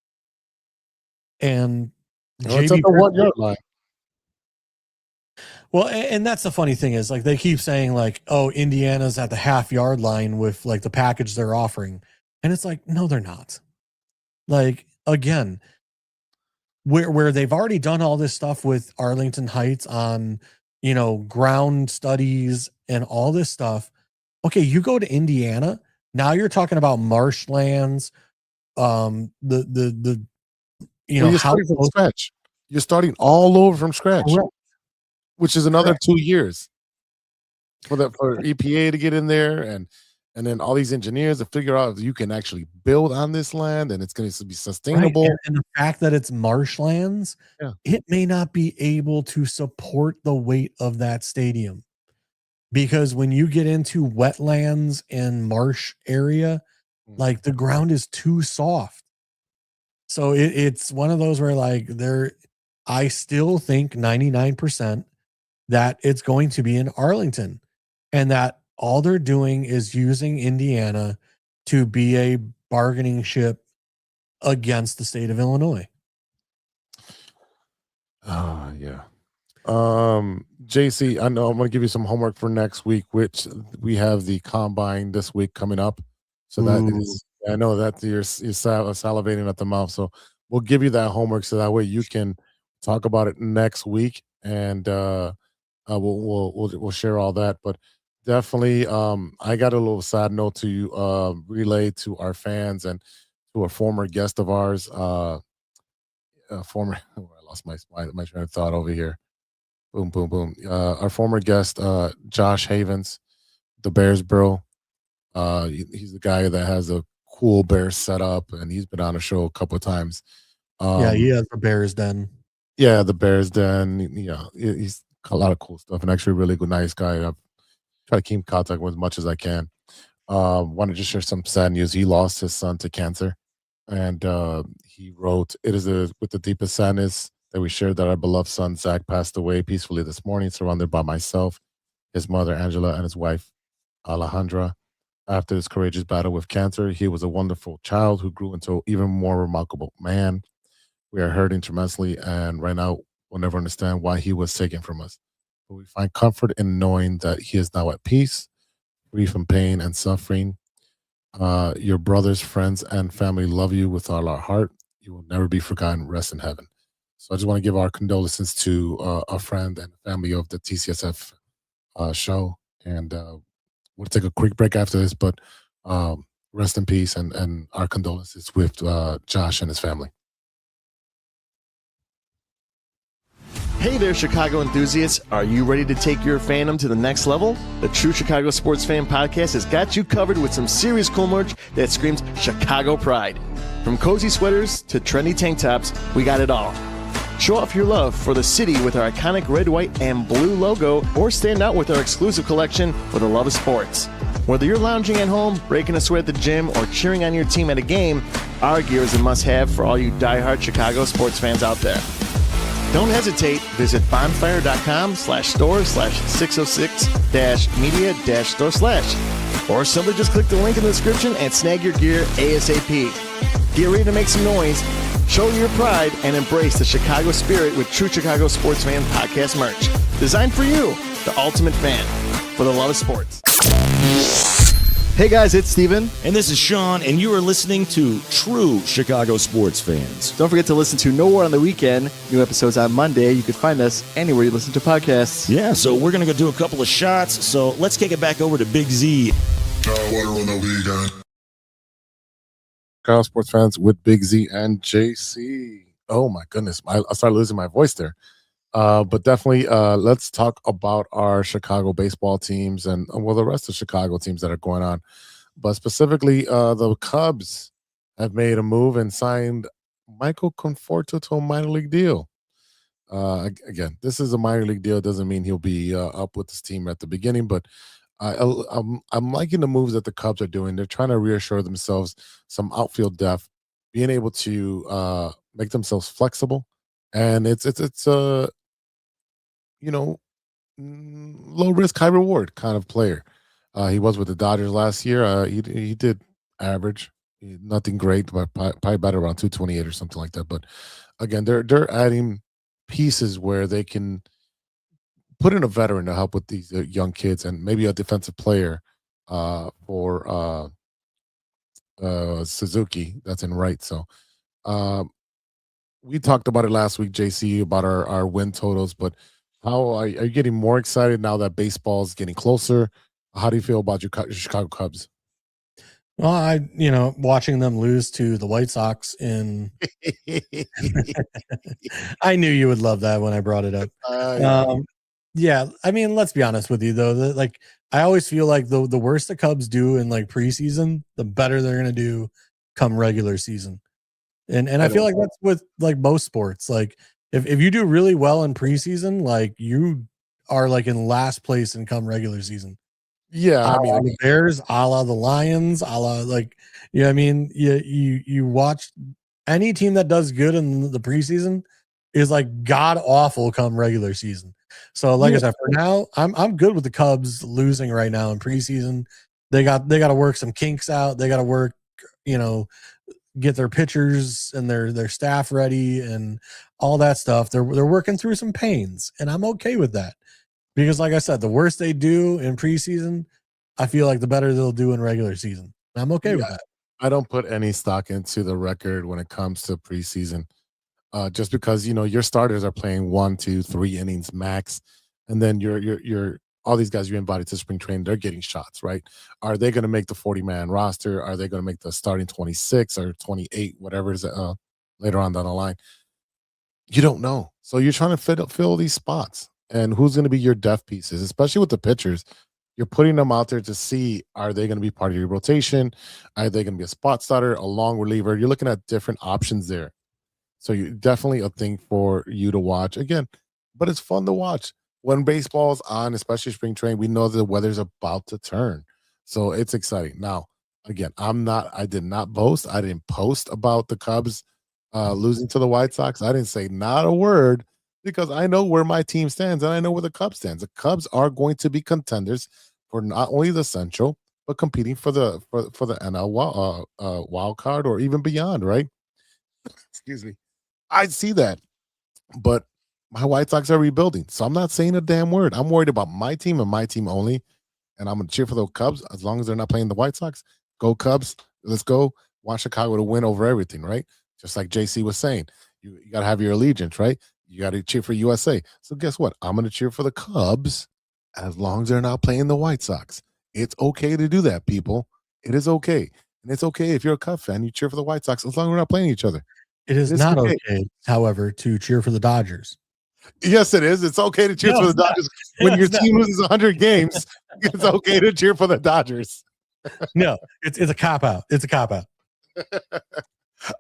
and It's at JB the 1 yard line. Well, and that's the funny thing is, like, they keep saying, like, oh, Indiana's at the half-yard line with, like, the package they're offering. And it's like, no, they're not. Like, again, where they've already done all this stuff with Arlington Heights on, ground studies and all this stuff. Okay, you go to Indiana, now you're talking about marshlands, the You're starting from scratch. You're starting all over from scratch. Correct. Which is another 2 years for EPA to get in there, and then all these engineers to figure out if you can actually build on this land and it's going to be sustainable. Right. And the fact that it's marshlands, it may not be able to support the weight of that stadium, because when you get into wetlands and marsh area, like, the ground is too soft. So it's one of those where, like, I still think 99% that it's going to be in Arlington, and that all they're doing is using Indiana to be a bargaining chip against the state of Illinois. Yeah. JC, I know I'm going to give you some homework for next week, which we have the combine this week coming up. So that is, I know that you're salivating at the mouth. So we'll give you that homework so that way you can talk about it next week, and we'll share all that. But definitely, I got a little sad note to relay to our fans and to a former guest of ours, I lost my train of thought over here. Boom, boom, boom. Our former guest, Josh Havens, the Bears bro. He's the guy that has a cool Bears setup, and he's been on the show a couple of times. He has the Bears Den. Yeah, the Bears Den. Yeah, he's a lot of cool stuff, and actually a really good, nice guy. I try to keep in contact with as much as I can. Want to just share some sad news. He lost his son to cancer, and he wrote, "It is with the deepest sadness that we shared that our beloved son Zach passed away peacefully this morning, surrounded by myself, his mother Angela, and his wife Alejandra. After this courageous battle with cancer, he was a wonderful child who grew into an even more remarkable man. We are hurting tremendously, and right now we'll never understand why he was taken from us. But we find comfort in knowing that he is now at peace, free from pain and suffering. Your brothers, friends, and family love you with all our heart. You will never be forgotten. Rest in heaven." So I just want to give our condolences to a friend and family of the TCSF show. And we'll take a quick break after this, but rest in peace, and our condolences with Josh and his family. Hey there, Chicago enthusiasts. Are you ready to take your fandom to the next level? The True Chicago Sports Fan Podcast has got you covered with some serious cool merch that screams Chicago pride. From cozy sweaters to trendy tank tops, we got it all. Show off your love for the city with our iconic red, white, and blue logo, or stand out with our exclusive collection for the love of sports. Whether you're lounging at home, breaking a sweat at the gym, or cheering on your team at a game, our gear is a must-have for all you diehard Chicago sports fans out there. Don't hesitate. Visit bonfire.com/store/606-media-store/, or simply just click the link in the description and snag your gear ASAP. Get ready to make some noise, show your pride, and embrace the Chicago spirit with True Chicago Sports Fan Podcast merch. Designed for you, the ultimate fan, for the love of sports. Hey guys, it's Steven. And this is Sean, and you are listening to True Chicago Sports Fans. Don't forget to listen to No War on the Weekend. New episodes on Monday. You can find us anywhere you listen to podcasts. Yeah, so we're going to go do a couple of shots, so let's kick it back over to Big Z. Chicago sports fans with Big Z and JC. Oh my goodness, I started losing my voice there. But definitely, let's talk about our Chicago baseball teams and the rest of Chicago teams that are going on. But specifically, the Cubs have made a move and signed Michael Conforto to a minor league deal. Again, this is a minor league deal. It doesn't mean he'll be up with this team at the beginning, but I'm liking the moves that the Cubs are doing. They're trying to reassure themselves some outfield depth, being able to make themselves flexible, and it's low risk, high reward kind of player. He was with the Dodgers last year. He did average, Nothing great, but probably better around 228 or something like that. But again, they're adding pieces where they can put in a veteran to help with these young kids, and maybe a defensive player for Suzuki that's in right. So we talked about it last week, JC, about our win totals. But how are you getting more excited now that baseball's getting closer? How do you feel about your Chicago Cubs? Well, watching them lose to the White Sox I knew you would love that when I brought it up. Yeah, I mean, let's be honest with you though. I always feel like the worse the Cubs do in like preseason, the better they're gonna do come regular season. And I feel like that's with like most sports. Like if you do really well in preseason, like you are like in last place in come regular season. Yeah, I mean, the Bears, a la the Lions, a la you watch any team that does good in the preseason is like god awful come regular season. So like I said, for now, I'm good with the Cubs losing right now in preseason. They got to work some kinks out. They got to work, get their pitchers and their staff ready and all that stuff. They're working through some pains, and I'm okay with that. Because like I said, the worse they do in preseason, I feel like the better they'll do in regular season. I'm okay with that. I don't put any stock into the record when it comes to preseason. Just because, your starters are playing 1, 2, 3 innings max. And then you're all these guys you invited to spring training, they're getting shots, right? Are they going to make the 40-man roster? Are they going to make the starting 26 or 28, whatever is later on down the line? You don't know. So you're trying to fill these spots. And who's going to be your depth pieces, especially with the pitchers? You're putting them out there to see, are they going to be part of your rotation? Are they going to be a spot starter, a long reliever? You're looking at different options there. So you definitely a thing for you to watch again, but it's fun to watch when baseball's on, especially spring training. We know the weather's about to turn, so it's exciting. Now, again, I did not boast. I didn't post about the Cubs losing to the White Sox. I didn't say not a word because I know where my team stands and I know where the Cubs stands. The Cubs are going to be contenders for not only the Central, but competing for the NL wild card or even beyond, right? Excuse me. I see that, but my White Sox are rebuilding, so I'm not saying a damn word. I'm worried about my team and my team only, and I'm going to cheer for the Cubs as long as they're not playing the White Sox. Go Cubs. Let's go. Want Chicago to win over everything, right? Just like JC was saying, you got to have your allegiance, right? You got to cheer for USA. So guess what? I'm going to cheer for the Cubs as long as they're not playing the White Sox. It's okay to do that, people. It is okay. And it's okay if you're a Cubs fan, you cheer for the White Sox as long as we're not playing each other. It is not okay, however, to cheer for the Dodgers. Yes, it is. It's okay to cheer for the Dodgers. When your team loses 100 games, it's okay to cheer for the Dodgers. No, it's a cop-out. It's a cop-out.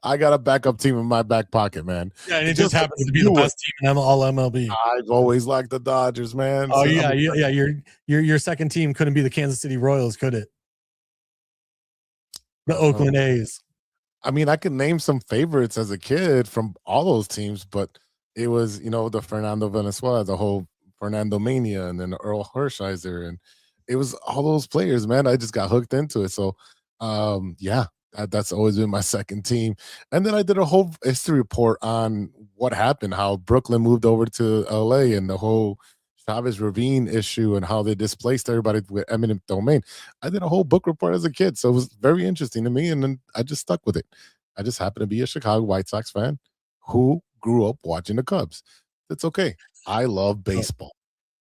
I got a backup team in my back pocket, man. Yeah, and it just happens to be the best team in all MLB. I've always liked the Dodgers, man. Oh, so yeah. Your second team couldn't be the Kansas City Royals, could it? The Oakland A's. I mean, I could name some favorites as a kid from all those teams, but it was, the Fernando Valenzuela, the whole Fernando Mania, and then Earl Hershiser, and it was all those players, man. I just got hooked into it. So, that's always been my second team. And then I did a whole history report on what happened, how Brooklyn moved over to LA and the whole Chavez Ravine issue and how they displaced everybody with eminent domain. I did a whole book report as a kid. So it was very interesting to me. And then I just stuck with it. I just happen to be a Chicago White Sox fan who grew up watching the Cubs. It's okay. I love baseball.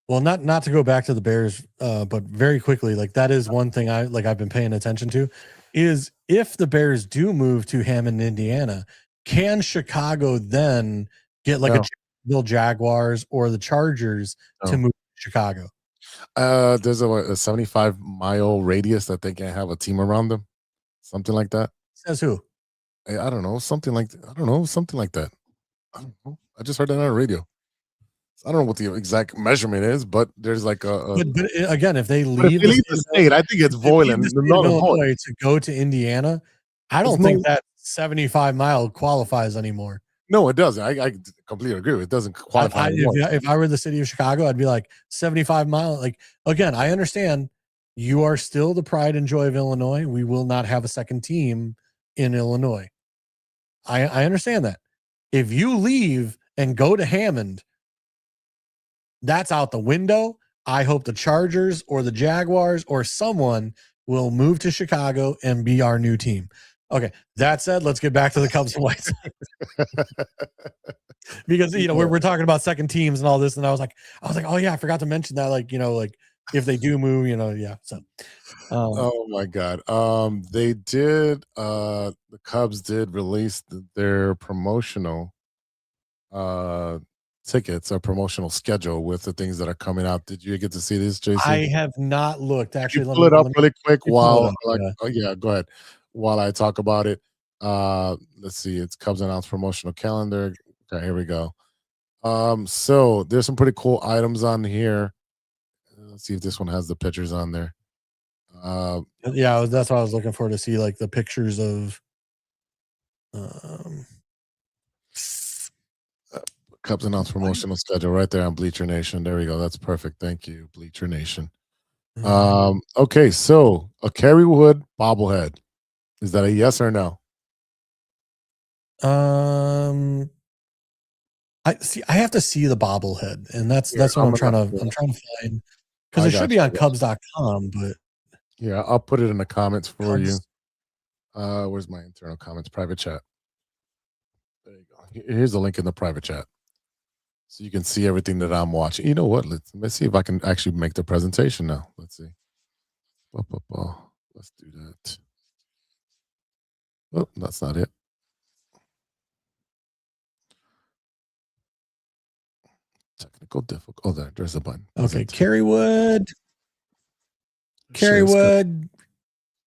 Well, not to go back to the Bears, but very quickly, like that is one thing I've been paying attention to is if the Bears do move to Hammond, Indiana, can Chicago then get like a Bill Jaguars or the Chargers to move to Chicago? There's a 75-mile radius that they can have a team around them, something like that. Says who? I don't know, something like that. I don't know. I just heard that on the radio. I don't know what the exact measurement is, but there's like but again, if they leave the state, I think it's Boylan, Illinois, to go to Indiana, I don't think that 75-mile qualifies anymore. No, it doesn't. I completely agree. It doesn't qualify. If I were the city of Chicago, I'd be like 75-mile. Like, again, I understand you are still the pride and joy of Illinois. We will not have a second team in Illinois. I understand that. If you leave and go to Hammond, that's out the window. I hope the Chargers or the Jaguars or someone will move to Chicago and be our new team. Okay. That said, let's get back to the Cubs and White Sox. Because, we're talking about second teams and all this. And I was like, oh yeah, I forgot to mention that. Like, if they do move, yeah. So, oh my God. They did, the Cubs did release their promotional, tickets or promotional schedule with the things that are coming out. Did you get to see this, Jason? I have not looked. Actually, pull it up really quick while go ahead. While I talk about it. Let's see. It's Cubs announced promotional calendar. Okay, here we go. So there's some pretty cool items on here. Let's see if this one has the pictures on there. Yeah, that's what I was looking for, to see like the pictures of Cubs announced promotional schedule right there on Bleacher Nation. There we go. That's perfect. Thank you, Bleacher Nation. Okay, so a Kerry Wood bobblehead. Is that a yes or no? I have to see the bobblehead, and that's what I'm trying to find, because it should be on Cubs.com, but yeah, I'll put it in the comments for you. Where's my internal comments? Private chat. There you go. Here's the link in the private chat, so you can see everything that I'm watching. You know what? Let's see if I can actually make the presentation now. Let's see. Let's do that. Oh, that's not it. Technical difficult. Oh, there's a button. Okay, Kerry Wood. Kerry Wood.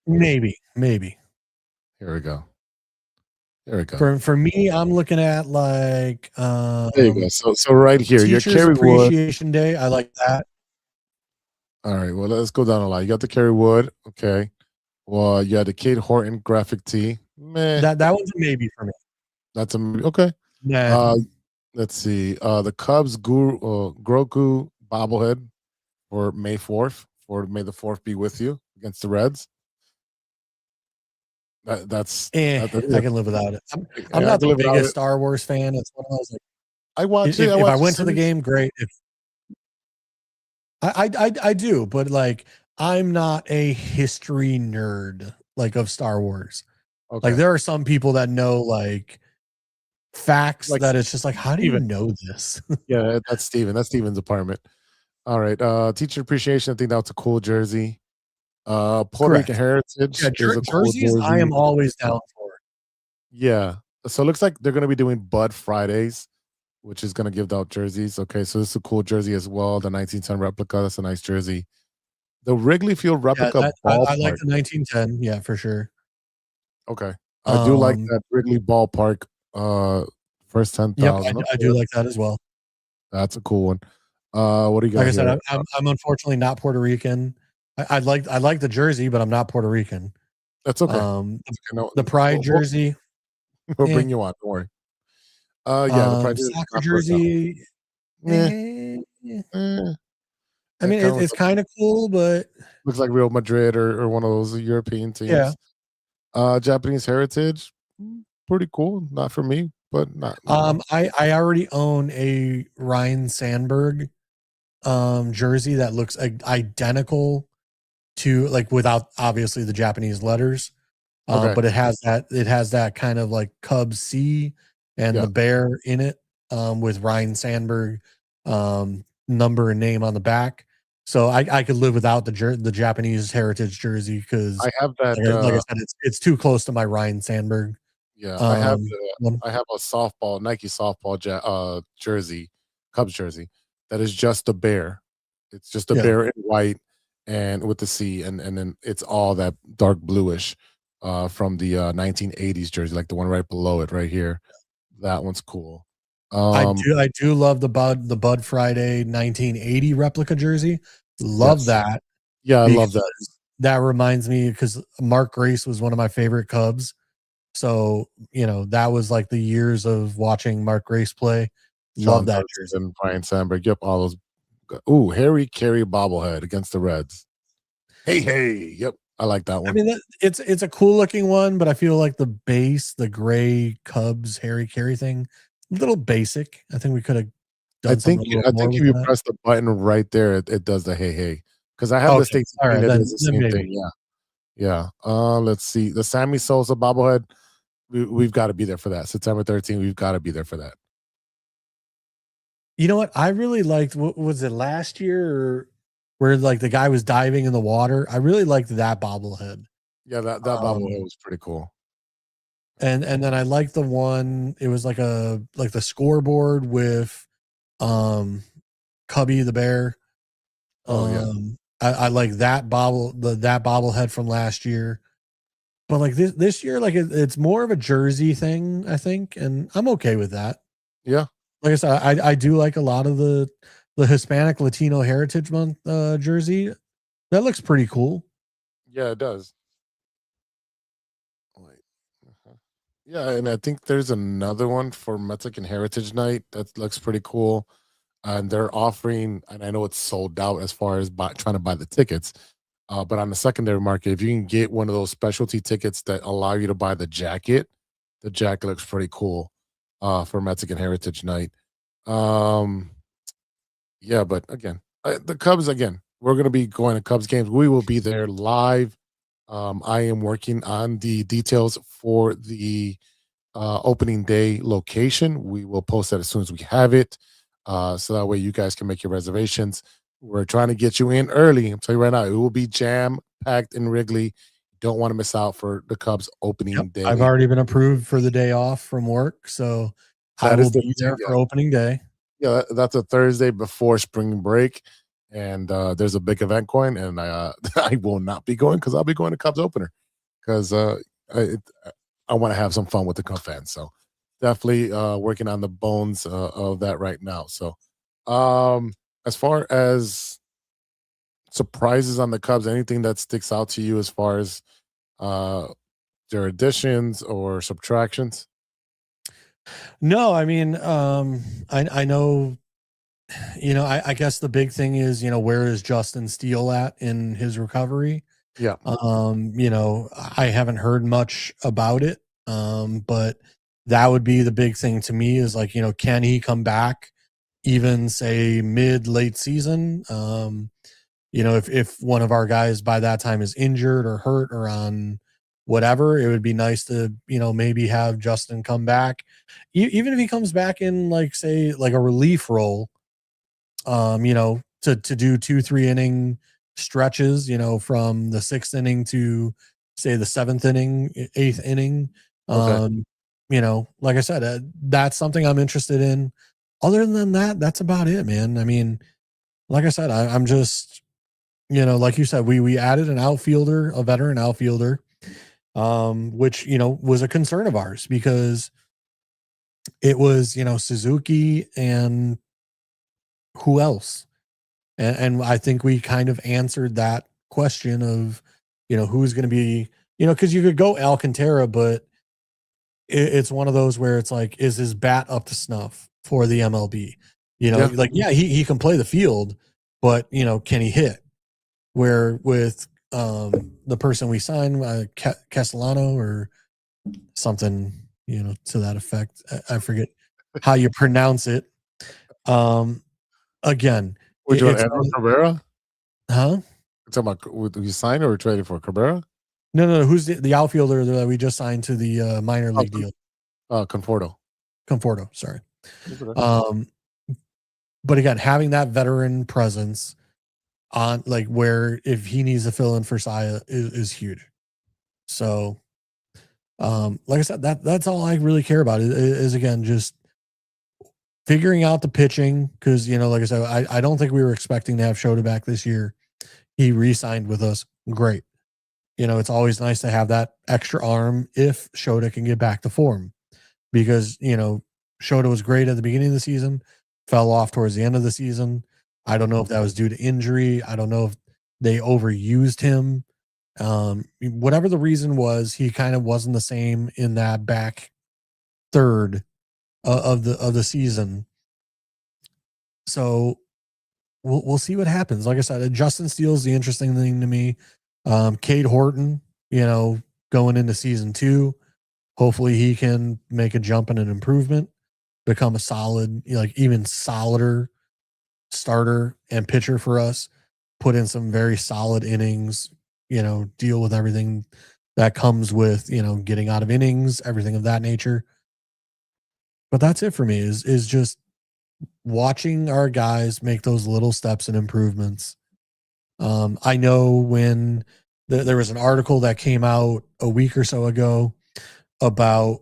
Maybe. Here we go. For me, I'm looking at like there you go. So right here, your Teachers Kerry Wood Appreciation Day. I like that. All right. Well, let's go down a line. You got the Kerry Wood. Okay. Well, you had the Kate Horton graphic tee. Meh. That one's a maybe for me. That's a okay. Nah. Let's see. The Cubs Grogu bobblehead for May 4th. For May the 4th be with you against the Reds. I can live without it. I'm not the biggest Star Wars fan. It's one of those, like, I watch it. If I went to the game, great. I do, but like, I'm not a history nerd like of Star Wars. Okay. Like, there are some people that know like facts, like, that it's just like, how do you know this? Yeah, that's Steven. That's Steven's apartment. All right. Teacher appreciation. I think that's a cool jersey. Puerto Rican heritage. Yeah, jerseys, cool jersey. I am always down for. Yeah. So it looks like they're going to be doing Bud Fridays, which is going to give out jerseys. Okay, so this is a cool jersey as well. The 1910 replica. That's a nice jersey. The Wrigley Field replica. I like the 1910. Yeah, for sure. Okay. I do like that Wrigley Ballpark first 10,000. Yep, I do like that as well. That's a cool one. What do you got? Like I said, I'm unfortunately not Puerto Rican. I like the jersey, but I'm not Puerto Rican. That's okay. The Pride jersey. We'll bring you on. Don't worry. The Pride soccer jersey. I mean, it's kind of cool, but looks like Real Madrid or one of those European teams. Yeah. Japanese heritage, pretty cool. Not for me, but not. I already own a Ryan Sandberg jersey that looks identical to, like, without obviously the Japanese letters, but it has that kind of like Cubs C and the bear in it, with Ryan Sandberg number and name on the back. So I could live without the Japanese heritage jersey, because I have that. Like I said, it's too close to my Ryan Sandberg. Yeah, I have a softball Nike softball jersey, Cubs jersey, that is just a bear. It's just a bear in white and with the C, and then it's all that dark bluish from the 1980s jersey, like the one right below it, right here. That one's cool. I do love the Bud Friday 1980 replica jersey. Love that. Yeah, I love that. That reminds me, because Mark Grace was one of my favorite Cubs. So, that was like the years of watching Mark Grace play. Love that jersey. And Ryan Sandberg. Yep, all those. Ooh, Harry Carey bobblehead against the Reds. Hey. Yep. I like that one. I mean, it's a cool looking one, but I feel like the base, the gray Cubs Harry Carey thing, a little basic. I think we could have done something. I think if you press the button right there, it does the hey. Because I have the Stacey all right, that then, does the same maybe. thing. Yeah. Let's see. The Sammy Sosa bobblehead, we've got to be there for that. September 13th, we've got to be there for that. You know what? I really liked, what was it, last year or where like the guy was diving in the water? I really liked that bobblehead. Yeah, that bobblehead was pretty cool. And then I liked the one, it was like the scoreboard with Cubby the bear. I like that that bobblehead from last year. But like this year, like it's more of a jersey thing, I think, and I'm okay with that. Yeah. Like I said, I do like a lot of the Hispanic Latino Heritage Month jersey. That looks pretty cool. Yeah, it does. Yeah, and I think there's another one for Mexican Heritage Night that looks pretty cool. And they're offering, and I know it's sold out as far as trying to buy the tickets. But on the secondary market, if you can get one of those specialty tickets that allow you to buy the jacket looks pretty cool for Mexican Heritage Night. Yeah, but again, the Cubs, we're going to be going to Cubs games. We will be there live. I am working on the details for the opening day location. We will post that as soon as we have it. So that way you guys can make your reservations. We're trying to get you in early. I'm telling you right now, it will be jam-packed in Wrigley. Don't want to miss out for the Cubs opening day. I've already been approved for the day off from work, so I will be there for opening day. Yeah, that's a Thursday before spring break, and there's a big event going, and I will not be going because I'll be going to Cubs opener because I want to have some fun with the Cubs fans. So definitely working on the bones of that right now. So as far as surprises on the Cubs, anything that sticks out to you as far as their additions or subtractions? No, I mean, I know, I guess the big thing is, where is Justin Steele at in his recovery? Yeah. I haven't heard much about it. But that would be the big thing to me is like, can he come back even say late season? If one of our guys by that time is injured or hurt or on whatever, it would be nice to, maybe have Justin come back. Even if he comes back in like, say, like a relief role, to do 2-3 inning stretches, from the 6th inning to say the 7th inning, 8th inning. Okay. Like I said, that's something I'm interested in. Other than that, that's about it, man. I mean, like I said, I'm just, like you said, we added an outfielder, a veteran outfielder, which, was a concern of ours because it was, Suzuki and who else? And I think we kind of answered that question of, who's going to be, because you could go Alcantara, but it's one of those where it's like, is his bat up to snuff for the MLB? He can play the field, but, can he hit? Where with the person we signed, Castellano or something, to that effect. I forget how you pronounce it. Again, would you want Cabrera? Huh? You're talking about would you sign or traded for Cabrera? No. Who's the outfielder that we just signed to the minor league deal? Conforto, sorry. But again, having that veteran presence on like where if he needs to fill in for Saya is huge. So, like I said, that's all I really care about is again just figuring out the pitching because like I said, I don't think we were expecting to have Shota back this year. He re-signed with us. Great. It's always nice to have that extra arm if Shota can get back to form because, Shota was great at the beginning of the season, fell off towards the end of the season. I don't know if that was due to injury. I don't know if they overused him. Whatever the reason was, he kind of wasn't the same in that back third of the season. So we'll see what happens. Like I said, Justin Steele's the interesting thing to me. Cade Horton, going into season 2, hopefully he can make a jump and an improvement, become a solid, even solider starter and pitcher for us, put in some very solid innings, deal with everything that comes with, getting out of innings, everything of that nature. But that's it for me is just watching our guys make those little steps and improvements. I know when there was an article that came out a week or so ago about,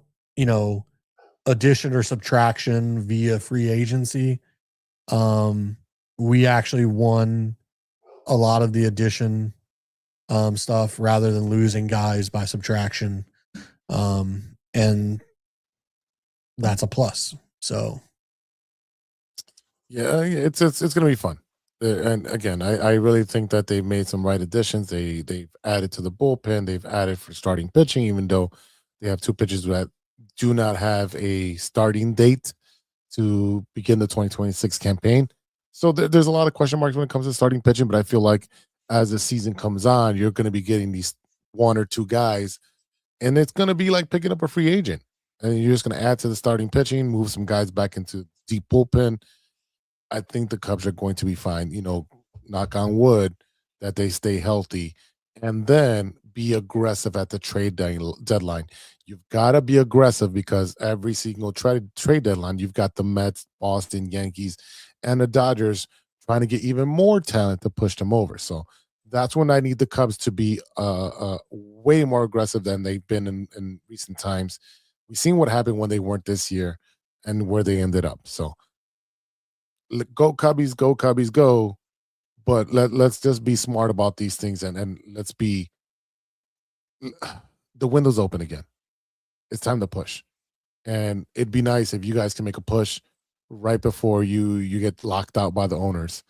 addition or subtraction via free agency. We actually won a lot of the addition stuff rather than losing guys by subtraction. And that's a plus. So Yeah, it's going to be fun. And again, I really think that they've made some right additions. They've added to the bullpen. They've added for starting pitching, even though they have 2 pitchers that do not have a starting date to begin the 2026 campaign. So there's a lot of question marks when it comes to starting pitching, but I feel like as the season comes on, you're going to be getting these 1 or 2 guys, and it's going to be like picking up a free agent. And you're just going to add to the starting pitching, move some guys back into deep bullpen. I think the Cubs are going to be fine, knock on wood that they stay healthy, and then be aggressive at the trade deadline. You've got to be aggressive because every single trade deadline, you've got the Mets, Boston, Yankees, and the Dodgers trying to get even more talent to push them over. So that's when I need the Cubs to be way more aggressive than they've been in recent times. We've seen what happened when they weren't this year and where they ended up. So go Cubbies, go Cubbies, go. But let's just be smart about these things and let's be the window's open again. It's time to push. And it'd be nice if you guys can make a push right before you get locked out by the owners.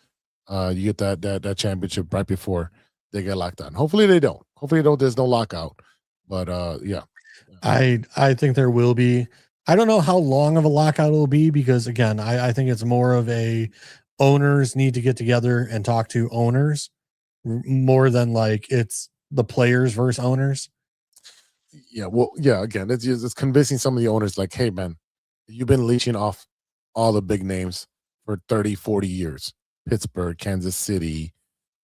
You get that championship right before they get locked out. Hopefully they don't. There's no lockout. But yeah. I think there will be. I don't know how long of a lockout it will be because, again, I think it's more of a owners need to get together and talk to owners more than like it's the players versus owners. Yeah, well, yeah, again, it's convincing some of the owners like, hey, man, you've been leeching off all the big names for 30, 40 years. Pittsburgh, Kansas City,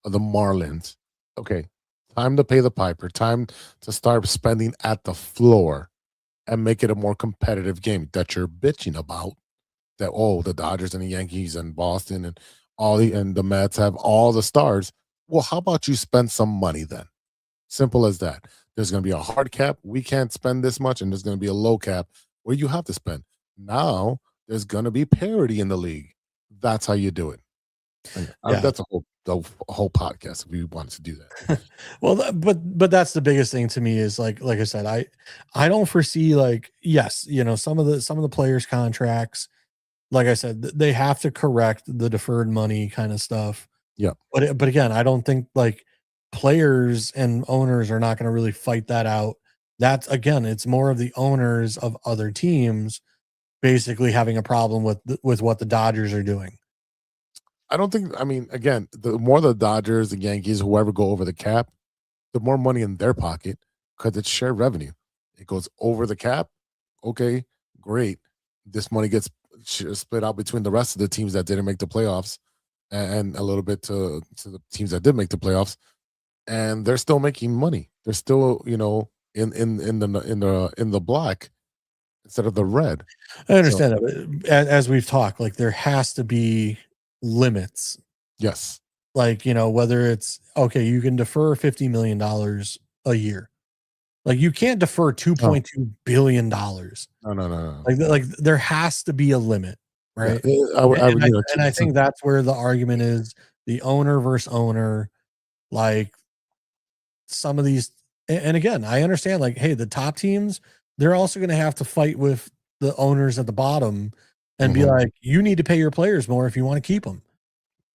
the Marlins. Okay, time to pay the piper. Time to start spending at the floor and make it a more competitive game that you're bitching about. That, the Dodgers and the Yankees and Boston and and the Mets have all the stars. Well, how about you spend some money then? Simple as that. There's going to be a hard cap. We can't spend this much, and there's going to be a low cap where you have to spend. Now there's going to be parity in the league. That's how you do it. Yeah. That's a whole podcast if we wanted to do that. Well, but that's the biggest thing to me is like I said, I don't foresee yes, some of the players' contracts, like I said, they have to correct the deferred money kind of stuff. Yeah. But again, I don't think players and owners are not going to really fight that out. That's, again, it's more of the owners of other teams basically having a problem with what the Dodgers are doing. Again, the more the Dodgers, the Yankees, whoever go over the cap, the more money in their pocket because it's shared revenue. It goes over the cap. Okay, great. This money gets split out between the rest of the teams that didn't make the playoffs and a little bit to the teams that did make the playoffs. And they're still making money. They're still, in the black instead of the red. I understand that. As we've talked, there has to be limits. Yes. Whether it's okay, you can defer $50 million a year. You can't defer $2.2 billion. No. There has to be a limit, right? Yeah, I think that's where the argument is the owner versus owner. Some of these, and again, I understand. Hey, the top teams, they're also going to have to fight with the owners at the bottom and be like, you need to pay your players more if you want to keep them.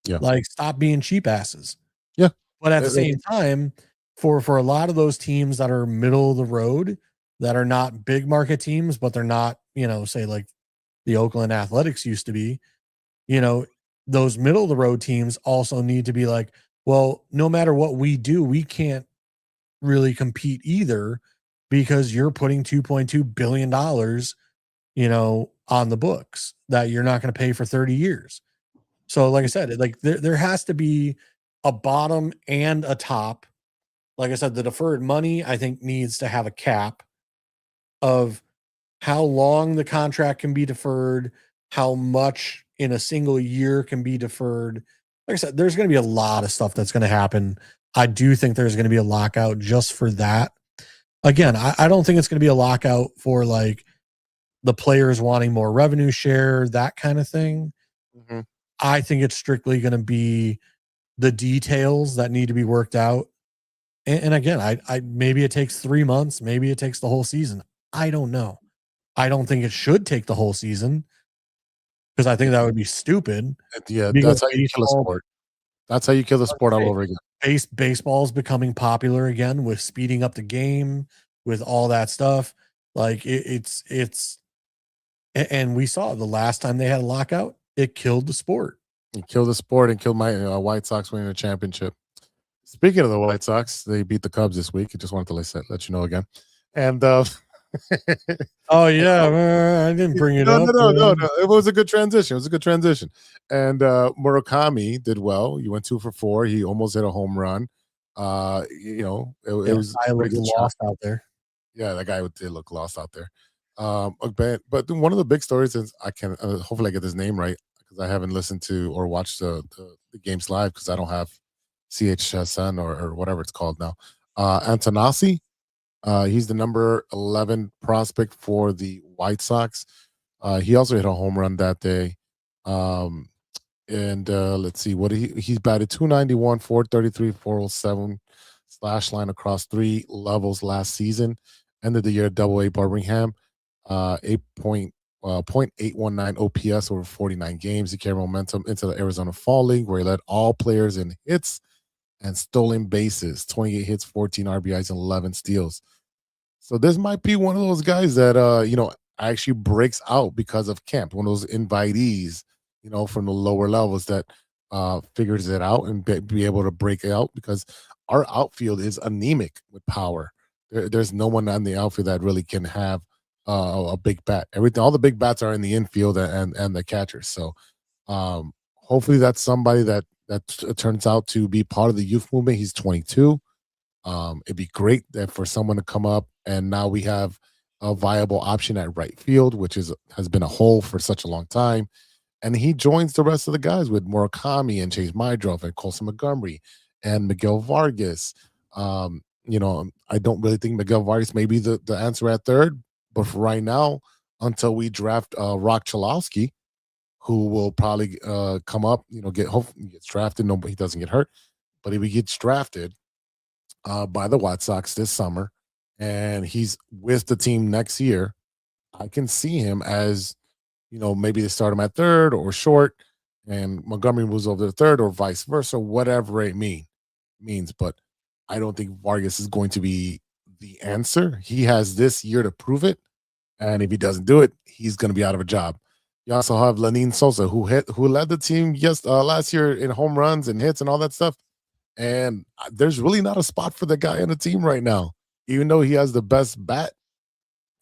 Yeah. Stop being cheap asses. Yeah. But at the same time, for a lot of those teams that are middle of the road, that are not big market teams, but they're not, say the Oakland Athletics used to be, those middle of the road teams also need to be well, no matter what we do, we can't really compete either, because you're putting $2.2 billion, on the books that you're not going to pay for 30 years. So like I said, like there has to be a bottom and a top. Like I said, the deferred money, I think, needs to have a cap of how long the contract can be deferred, how much in a single year can be deferred. Like I said, there's going to be a lot of stuff that's going to happen. I do think there's going to be a lockout just for that. Again, I don't think it's going to be a lockout for like the players wanting more revenue share, that kind of thing. Mm-hmm. I think it's strictly going to be the details that need to be worked out. And again, I maybe it takes 3 months, maybe it takes the whole season. I don't know. I don't think it should take the whole season, because I think that would be stupid. Yeah, Because that's how you kill a sport. That's how you kill the sport all over again. Baseball's becoming popular again with speeding up the game, with all that stuff. Like it's and we saw the last time they had a lockout, it killed the sport. It killed the sport and killed my White Sox winning a championship. Speaking of the White Sox, they beat the Cubs this week. I just wanted to let you know again. And oh yeah, I didn't bring it up. No. It was a good transition. And Murakami did well. He went 2 for 4. He almost hit a home run. It was I looked lost out there. Yeah, that guy did look lost out there. But one of the big stories is I can hopefully I get his name right, because I haven't listened to or watched the games live, because I don't have CHSN or whatever it's called now. Antonasi, he's the number 11 prospect for the White Sox. He also hit a home run that day. Let's see what he's batted 291, 433, 407 slash line across 3 levels last season. Ended the year at Double-A Birmingham, 0.819 OPS over 49 games. He carried momentum into the Arizona Fall League, where he led all players in hits and stolen bases, 28 hits, 14 RBIs, and 11 steals. So this might be one of those guys that actually breaks out because of camp, one of those invitees, from the lower levels that figures it out and be able to break out, because our outfield is anemic with power. There's no one on the outfield that really can have a big bat. All the big bats are in the infield and the catchers. So hopefully that's somebody that turns out to be part of the youth movement. He's 22. It'd be great that for someone to come up, and now we have a viable option at right field, which has been a hole for such a long time. And he joins the rest of the guys with Murakami and Chase Mydroff and Colson Montgomery and Miguel Vargas. I don't really think Miguel Vargas may be the answer at third, but for right now, until we draft Rock Chalowski, who will probably come up, hopefully gets drafted. No, he doesn't get hurt, but if he gets drafted by the White Sox this summer, and he's with the team next year, I can see him as, maybe they start him at third or short, and Montgomery moves over to third, or vice versa, whatever it means. But I don't think Vargas is going to be the answer. He has this year to prove it, and if he doesn't do it, he's going to be out of a job. You also have Lenin Sosa, who led the team last year in home runs and hits and all that stuff. And there's really not a spot for the guy on the team right now, even though he has the best bat,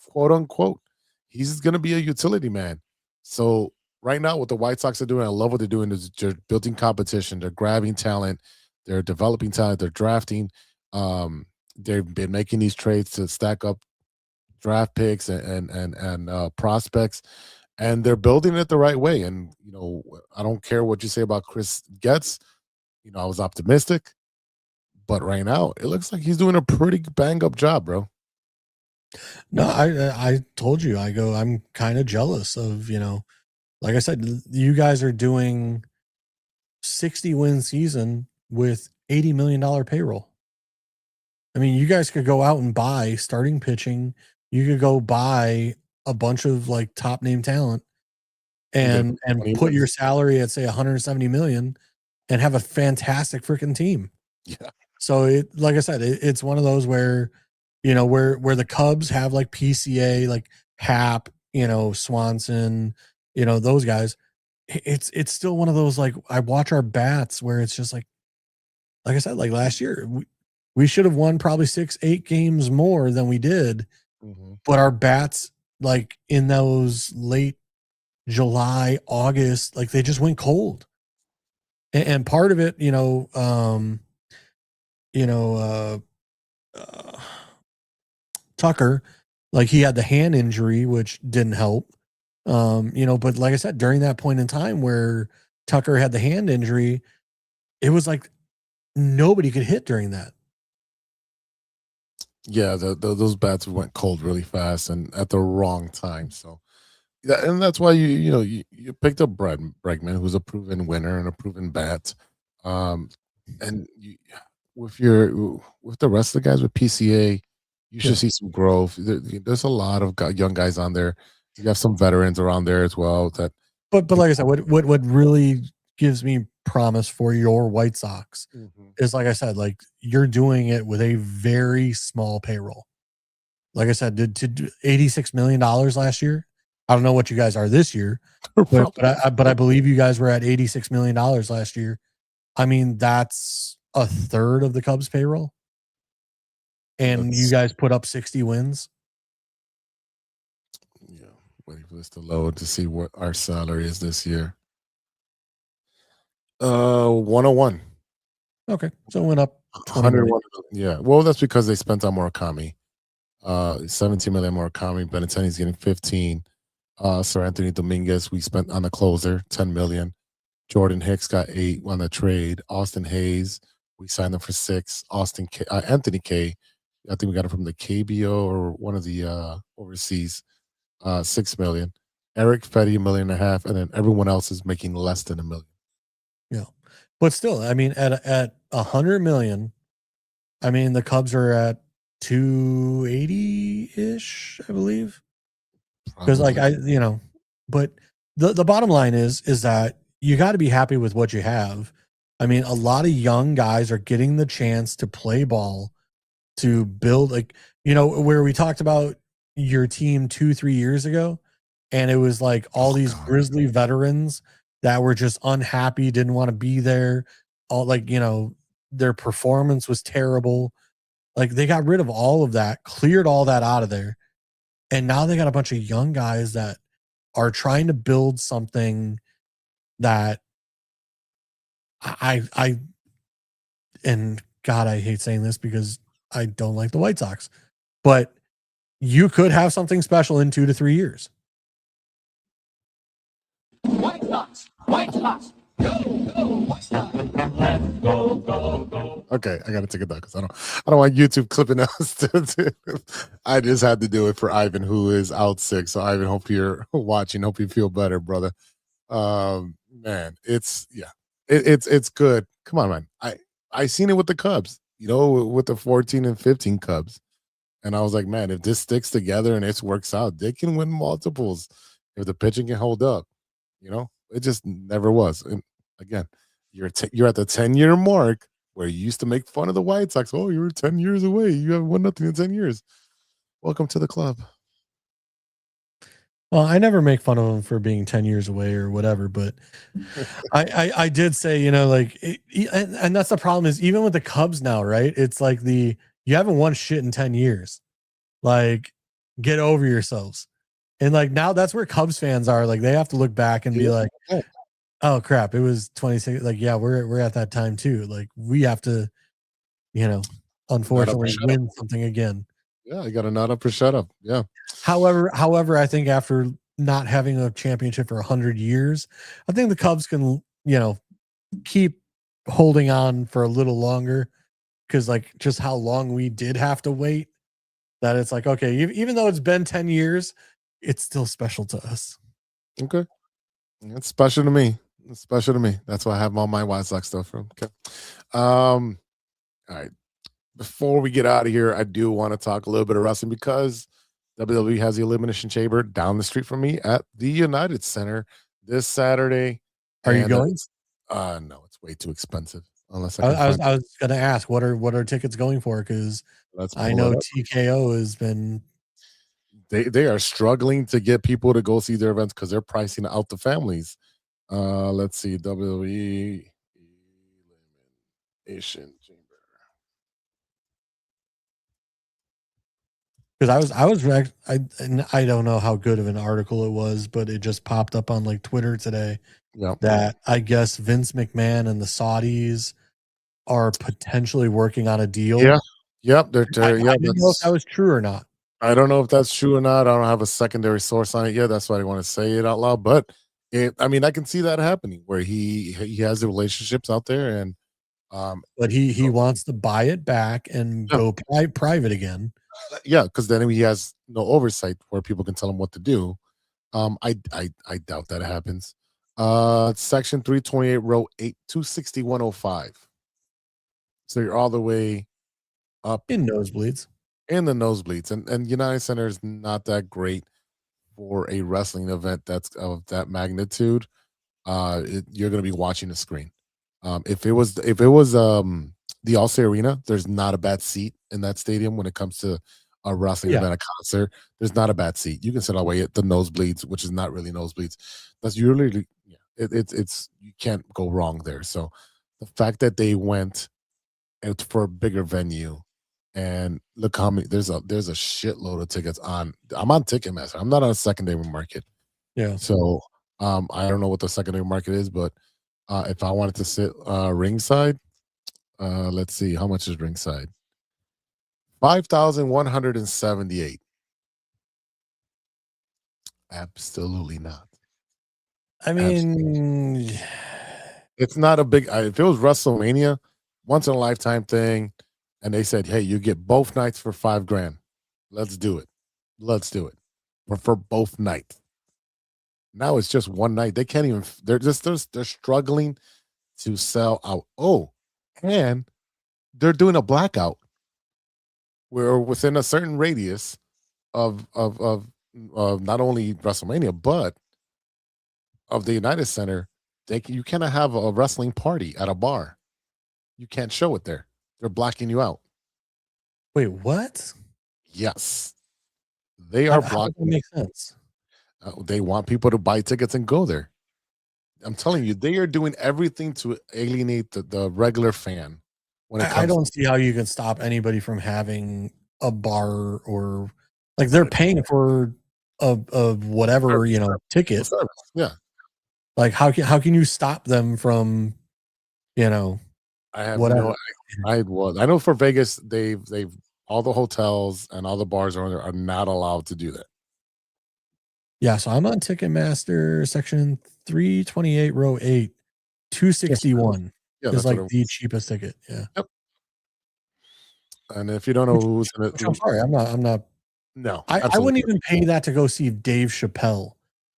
quote unquote. He's going to be a utility man. So right now, what the White Sox are doing, I love what they're doing, is they're building competition. They're grabbing talent. They're developing talent. They're drafting. They've been making these trades to stack up draft picks and prospects. And they're building it the right way. And, I don't care what you say about Chris Getz. I was optimistic. But right now, it looks like he's doing a pretty bang-up job, bro. No, I told you, I'm kind of jealous of, like I said, you guys are doing 60-win season with $80 million payroll. I mean, you guys could go out and buy starting pitching. You could go buy a bunch of like top name talent and put your salary at say 170 million and have a fantastic freaking team. Yeah. So like I said, it's one of those where, where the Cubs have like PCA, like Hap, Swanson, those guys. It's still one of those, like, I watch our bats where it's just like I said, like last year, We should have won probably 6-8 games more than we did, but our bats, like in those late July, August, like they just went cold. And part of it, Tucker, like he had the hand injury, which didn't help. But like I said, during that point in time where Tucker had the hand injury, it was like nobody could hit during that. Yeah, those bats went cold really fast and at the wrong time. So, yeah, and that's why you picked up Bregman, who's a proven winner and a proven bat. And with the rest of the guys with PCA, you should see some growth. There's a lot of young guys on there. You have some veterans around there as well. But like I said, what really gives me promise for your White Sox is, like I said, like you're doing it with a very small payroll. Like I said, did $86 million last year. I don't know what you guys are this year, but I believe you guys were at $86 million last year. I mean, that's a third of the Cubs payroll. And you guys put up 60 wins. Yeah, waiting for this to load to see what our salary is this year. 101. Okay, so it went up 101. Yeah, well, that's because they spent on Murakami. 17 million Murakami. Benintendi's getting 15. Sir Anthony Dominguez, we spent on the closer 10 million. Jordan Hicks got 8 on the trade. Austin Hayes, we signed him for 6. Anthony K, I think we got him from the KBO or one of the overseas. 6 million. Eric Fetty, $1.5 million, and then everyone else is making less than $1 million. Yeah, but still, I mean, at $100 million, I mean the Cubs are at 280-ish, I believe. Because but the bottom line is that you got to be happy with what you have. I mean, a lot of young guys are getting the chance to play ball, to build, like, where we talked about your team 2-3 years ago, and it was like all these Grizzly veterans that were just unhappy, didn't want to be there. All their performance was terrible. Like they got rid of all of that, cleared all that out of there. And now they got a bunch of young guys that are trying to build something that and God, I hate saying this because I don't like the White Sox, but you could have something special in 2 to 3 years. White Sox, White Sox, go, White Sox. Let's go, go. Okay, I gotta take it down because I don't want YouTube clipping us. I just had to do it for Ivan, who is out sick. So Ivan, hope you're watching. Hope you feel better, brother. Man, it's good. Come on, man. I seen it with the Cubs, with the 14 and 15 Cubs, and I was like, man, if this sticks together and it works out, they can win multiples if the pitching can hold up. It just never was. And again, you're at the 10-year mark where you used to make fun of the White Sox. Oh, you were 10 years away. You haven't won nothing in 10 years. Welcome to the club. Well, I never make fun of them for being 10 years away or whatever, but I did say, and that's the problem is even with the Cubs now, right? It's like you haven't won shit in 10 years. Like, get over yourselves. And like now that's where Cubs fans are. Like they have to look back and be like, oh crap, it was 26. Like, yeah, we're at that time too. Like we have to, unfortunately win something again. Yeah, you got to nod up or shut up. Yeah. However, I think after not having a championship for 100 years, I think the Cubs can, keep holding on for a little longer because like just how long we did have to wait, that it's like, okay, even though it's been 10 years, it's still special to us. Okay. It's special to me. It's special to me. That's why I have all my White Sox stuff from. Okay. All right. Before we get out of here, I do want to talk a little bit of wrestling because WWE has the Elimination Chamber down the street from me at the United Center this Saturday. Are you going? No, it's way too expensive. Unless I was going to ask, what are tickets going for? Because I know TKO has been. They are struggling to get people to go see their events because they're pricing out the families. Let's see, WWE Elimination Chamber. Because I don't know how good of an article it was, but it just popped up on like Twitter today Yep. that I guess Vince McMahon and the Saudis are potentially working on a deal. Yeah. Yep. I didn't know if that was true or not. I don't know if that's true or not. I don't have a secondary source on it yet. That's why I want to say it out loud. But I mean, I can see that happening where he has the relationships out there, and But he wants to buy it back and Yeah. go private again. yeah, because then he has no oversight where people can tell him what to do. I doubt that happens. Section 328, row 8, 26105. So you're all the way up In nosebleeds. in the nosebleeds, and United Center is not that great for a wrestling event that's of that magnitude. You're going to be watching the screen. If it was the Allstate Arena, there's not a bad seat in that stadium when it comes to a wrestling event, a concert. There's not a bad seat. You can sit all the way at the nosebleeds, which is not really nosebleeds. That's usually it's you can't go wrong there. So the fact that they went for a bigger venue, and look how many there's a shitload of tickets on. I'm on Ticketmaster. I'm not on a secondary market. Yeah. So I don't know what the secondary market is, but if I wanted to sit ringside, let's see, how much is ringside? 5,178. Absolutely not. I mean, It's not a big. If it was WrestleMania, once in a lifetime thing, and they said, "Hey, you get both nights for $5,000," let's do it. Let's do it. For both nights. Now it's just one night. They can't even. They're struggling to sell out. Oh, and they're doing a blackout where within a certain radius of not only WrestleMania but of the United Center, you cannot have a wrestling party at a bar. You can't show it there. They're blocking you out. wait, what? Yes, they are How does blocking. that make sense? They want people to buy tickets and go there. I'm telling you, they are doing everything to alienate the regular fan. When it comes I don't see how you can stop anybody from having a bar or like they're paying for a whatever ticket. service. Yeah, Like how can you stop them from I have whatever? I know for Vegas, they've all the hotels and all the bars are not allowed to do that. Yeah, so I'm on Ticketmaster section 328 row 8 261 Yeah, is that's like what the cheapest ticket. Yeah. And if you don't know who's gonna, Which I'm sorry, I'm not no, I wouldn't even pay that to go see Dave Chappelle.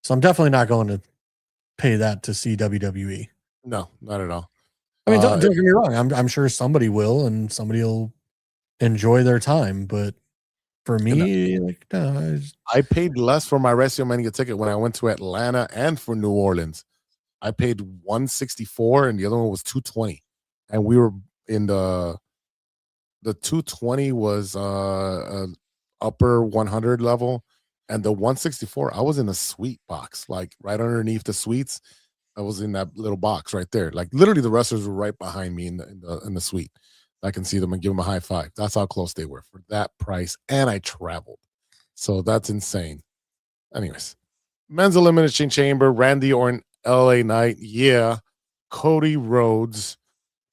So I'm definitely not going to pay that to see WWE. No, not at all. I mean, don't get me wrong. I'm sure somebody will, and somebody will enjoy their time. But for me, like, no, I paid less for my WrestleMania ticket when I went to Atlanta and for New Orleans. I paid $164 and the other one was $220, and we were in the $220 was upper 100 level, and the $164 I was in a suite box, like right underneath the suites. I was in that little box right there. Like literally, the wrestlers were right behind me in the suite. I can see them and give them a high five. That's how close they were for that price, and I traveled, so that's insane. Anyways, men's elimination chamber: Randy Orton, LA Knight, Cody Rhodes,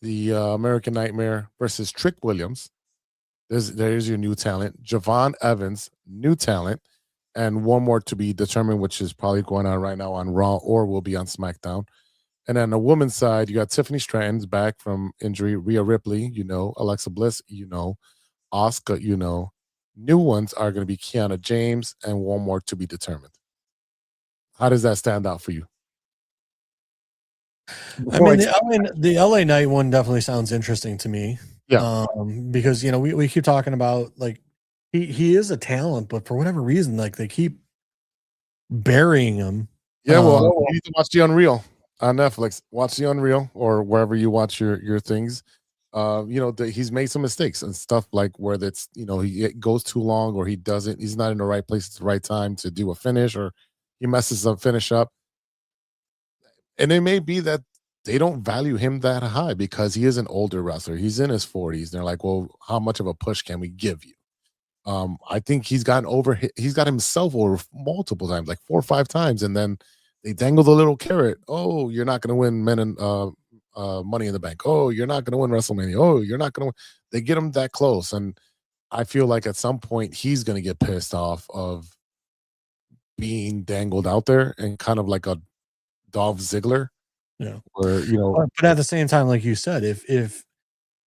the American Nightmare versus Trick Williams. There's your new talent. Javon Evans, new talent. And one more to be determined, which is probably going on right now on Raw or will be on SmackDown. And then the women's side, you got Tiffany Stratton's back from injury, Rhea Ripley, Alexa Bliss, Asuka, New ones are going to be Kiana James and one more to be determined. How does that stand out for you? the LA Knight one definitely sounds interesting to me. Yeah. Because we keep talking about like he is a talent, but for whatever reason, like they keep burying him. Yeah, well, you need to watch the Unreal on Netflix. Watch the Unreal or wherever you watch your things. He's made some mistakes and stuff like where that's it goes too long or he's not in the right place at the right time to do a finish or he messes up finish up. And it may be that they don't value him that high because he is an older wrestler. He's in his 40s. They're like, well, how much of a push can we give you? I think he's got himself over multiple times, like 4 or 5 times, and then they dangle the little carrot. Oh, you're not going to win Money in the Bank. Oh, you're not going to win WrestleMania. Oh, you're not going to win. They get him that close, and I feel like at some point he's going to get pissed off of being dangled out there, and kind of like a Dolph Ziggler. Yeah. Where, but at the same time, like you said, if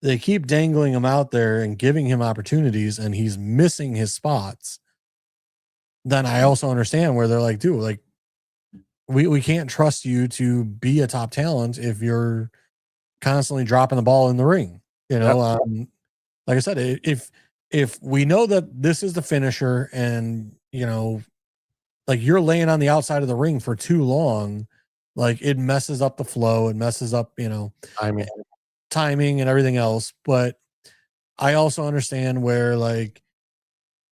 they keep dangling him out there and giving him opportunities and he's missing his spots, then I also understand where they're like, dude, like we can't trust you to be a top talent if you're constantly dropping the ball in the ring. Like I said, if we know that this is the finisher and, like you're laying on the outside of the ring for too long, like it messes up the flow. It messes up, timing and everything else. But I also understand where, like,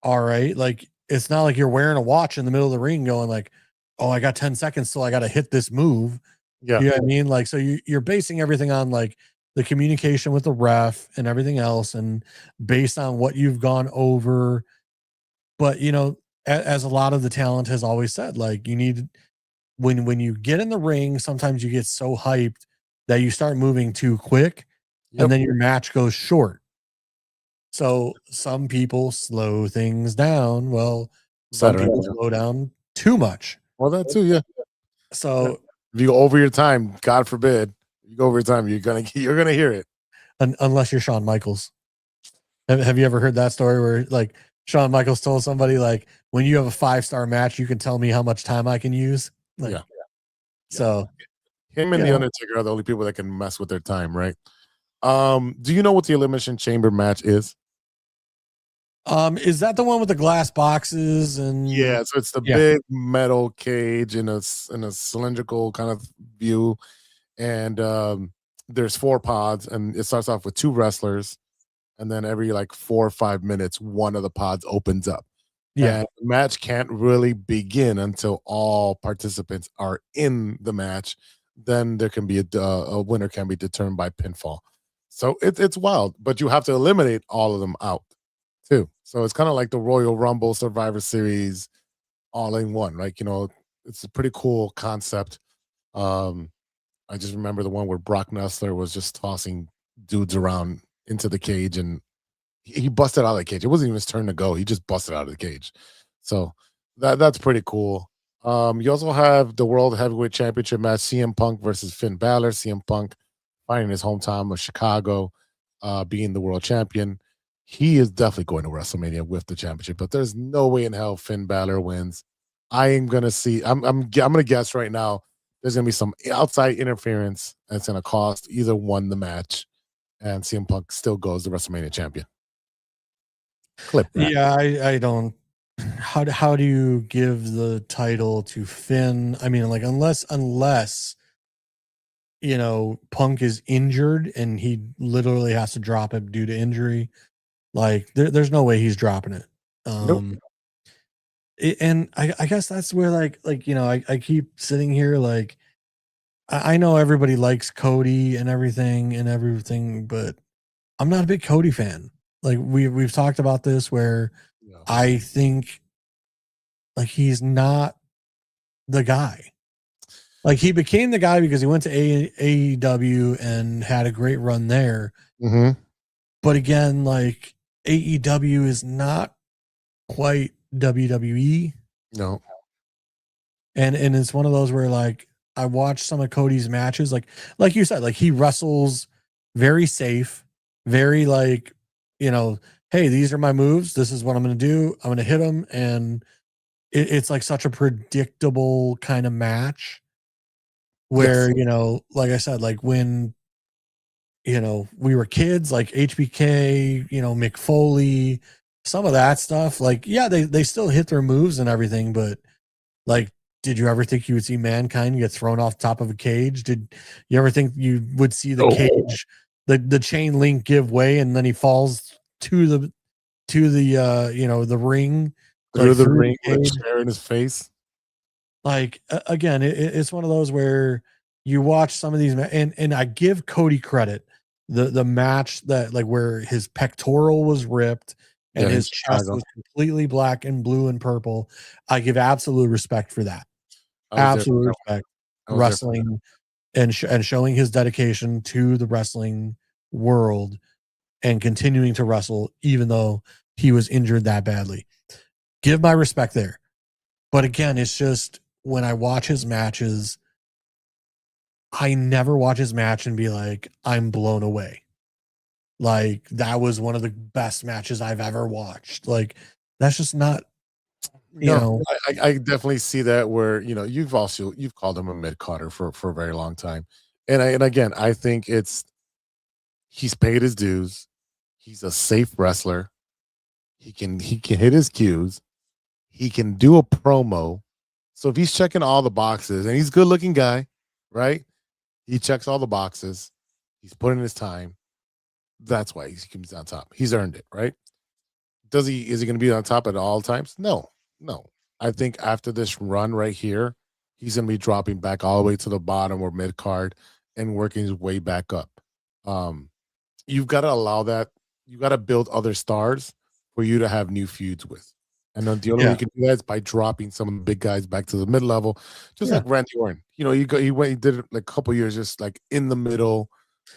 all right, like it's not like you're wearing a watch in the middle of the ring going like, oh, I got 10 seconds till I got to hit this move. Yeah. You know what I mean? Like, so you're basing everything on like the communication with the ref and everything else, and based on what you've gone over. But, as a lot of the talent has always said, like you need, when you get in the ring, sometimes you get so hyped that you start moving too quick. Yep. And then your match goes short. So some people slow things down. Well, some people slow down too much. Well, that too, yeah. So if you go over your time, God forbid, you go over your time, you're gonna hear it. Unless you're Shawn Michaels. Have you ever heard that story where like Shawn Michaels told somebody like, when you have a 5-star match, you can tell me how much time I can use? Like, yeah. So him and the Undertaker are the only people that can mess with their time, right? Do you know what the Elimination Chamber match is? Is that the one with the glass boxes and so it's the big metal cage in a cylindrical kind of view, and there's 4 pods, and it starts off with 2 wrestlers, and then every like 4 or 5 minutes, one of the pods opens up. And the match can't really begin until all participants are in the match. Then there can be a winner can be determined by pinfall. So it's wild, but you have to eliminate all of them out too. So it's kind of like the Royal Rumble, Survivor Series, all in one. Like, it's a pretty cool concept. I just remember the one where Brock Lesnar was just tossing dudes around into the cage, and he busted out of the cage. It wasn't even his turn to go. He just busted out of the cage. So that's pretty cool. You also have the World Heavyweight Championship match, CM Punk versus Finn Balor. CM Punk finding his hometown of Chicago, being the world champion. He is definitely going to WrestleMania with the championship, but there's no way in hell Finn Balor wins. I'm gonna guess right now there's gonna be some outside interference that's gonna cost either one the match, and CM Punk still goes the WrestleMania champion. Clip that. Yeah, I don't. How do you give the title to Finn? I mean, like unless Punk is injured and he literally has to drop it due to injury. Like there's no way he's dropping it. Nope. And I guess that's where I keep sitting here like I know everybody likes Cody and everything, but I'm not a big Cody fan. Like we've talked about this where I think like he's not the guy. Like he became the guy because he went to AEW and had a great run there. Mm-hmm. But again, like AEW is not quite WWE. No. And it's one of those where like I watched some of Cody's matches, like you said, like he wrestles very safe, very like, hey, these are my moves. This is what I'm going to do. I'm going to hit them. And it's like such a predictable kind of match where, like I said, like when, we were kids, like HBK, Mick Foley, some of that stuff, like, yeah, they still hit their moves and everything, but like, did you ever think you would see Mankind get thrown off the top of a cage? Did you ever think you would see the cage, the chain link give way and then he falls to the ring, through the ring with chair in his face? Like again, it's one of those where you watch some of these and I give Cody credit. The match that like where his pectoral was ripped and Yeah, his in chest Chicago. was completely black and blue and purple. I give absolute respect for that. I was there for Absolute that respect. one. I was there for that. Wrestling and showing his dedication to the wrestling world and continuing to wrestle even though he was injured that badly. Give my respect there. But again, it's just when I watch his matches, I never watch his match and be like, I'm blown away. Like, that was one of the best matches I've ever watched. Like, that's just not, you know. I definitely see that where, you know, you've called him a mid-carder for a very long time. And again, I think he's paid his dues. He's a safe wrestler. He can hit his cues. He can do a promo. So if he's checking all the boxes, and he's a good-looking guy, right? He checks all the boxes. He's putting his time. That's why he comes on top. He's earned it, right? Is he going to be on top at all times? No. I think after this run right here, he's going to be dropping back all the way to the bottom or mid card and working his way back up. You've got to allow that. You got to build other stars for you to have new feuds with. And then the only way you can do that is by dropping some of the big guys back to the mid level, just like Randy Orton. You know, he did it like a couple years, just like in the middle.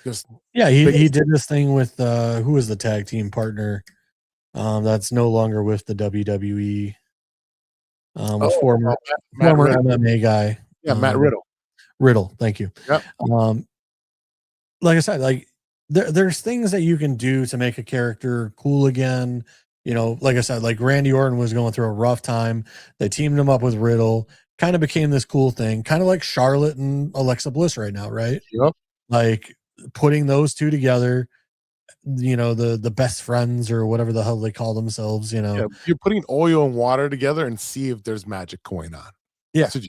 Just he did this thing with who was the tag team partner that's no longer with the WWE. Former MMA guy. Yeah, Matt Riddle. Riddle, thank you. Yep. Like I said, like there's things that you can do to make a character cool again. You know, like I said, like Randy Orton was going through a rough time. They teamed him up with Riddle, kind of became this cool thing, kind of like Charlotte and Alexa Bliss right now, right? Yep. Like putting those two together, you know, the best friends or whatever the hell they call themselves, you know. Yeah, you're putting oil and water together and see if there's magic going on. Yeah. So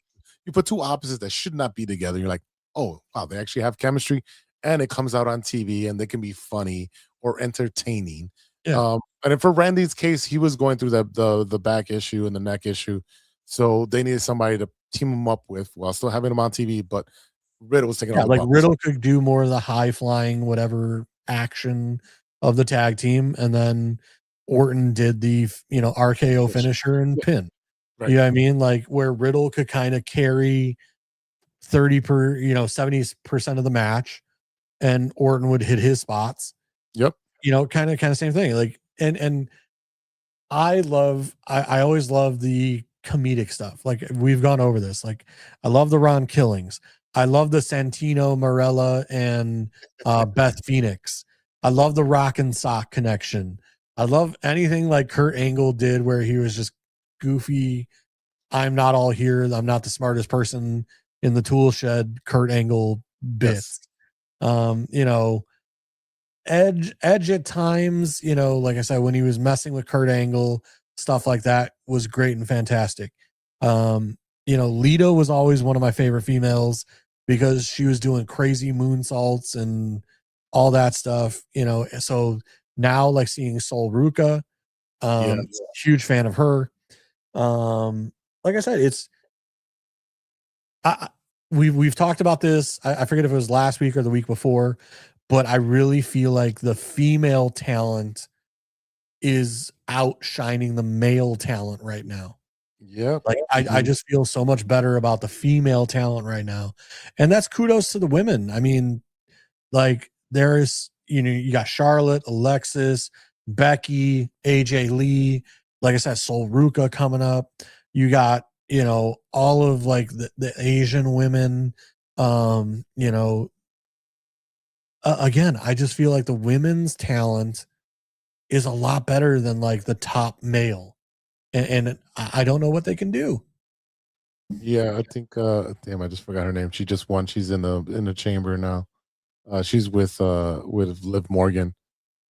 you put two opposites that should not be together. You're like, oh, wow, they actually have chemistry, and it comes out on TV and they can be funny or entertaining. Yeah. And for Randy's case, he was going through the back issue and the neck issue. So they needed somebody to team him up with while still having him on TV. But Riddle was taking all the like bumps. Riddle could do more of the high flying, whatever action of the tag team. And then Orton did the, you know, RKO finisher and pin. Right. You know what I mean? Like where Riddle could kind of carry 70% of the match and Orton would hit his spots. Yep. You know, kind of same thing. Like, and I always love the comedic stuff. Like we've gone over this. Like I love the Ron Killings. I love the Santino Marella and Beth Phoenix. I love the Rock and Sock connection. I love anything like Kurt Angle did where he was just goofy. I'm not all here. I'm not the smartest person in the tool shed. Kurt Angle bits. Yes. You know, Edge at times, you know, like I said, when he was messing with Kurt Angle, stuff like that was great and fantastic. You know, Lita was always one of my favorite females because she was doing crazy moonsaults and all that stuff, you know. So now, like seeing Sol Ruca, huge fan of her. Like I said, we've talked about this. I forget if it was last week or the week before, but I really feel like the female talent is outshining the male talent right now. Yeah. Like I just feel so much better about the female talent right now. And that's kudos to the women. I mean, like there's, you know, you got Charlotte, Alexis, Becky, AJ Lee, like I said, Sol Ruca coming up. You got, you know, all of like the Asian women, you know, again, I just feel like the women's talent is a lot better than like the top male. And I don't know what they can do. Yeah, I think damn, I just forgot her name. She just won. She's in the chamber now. She's with Liv Morgan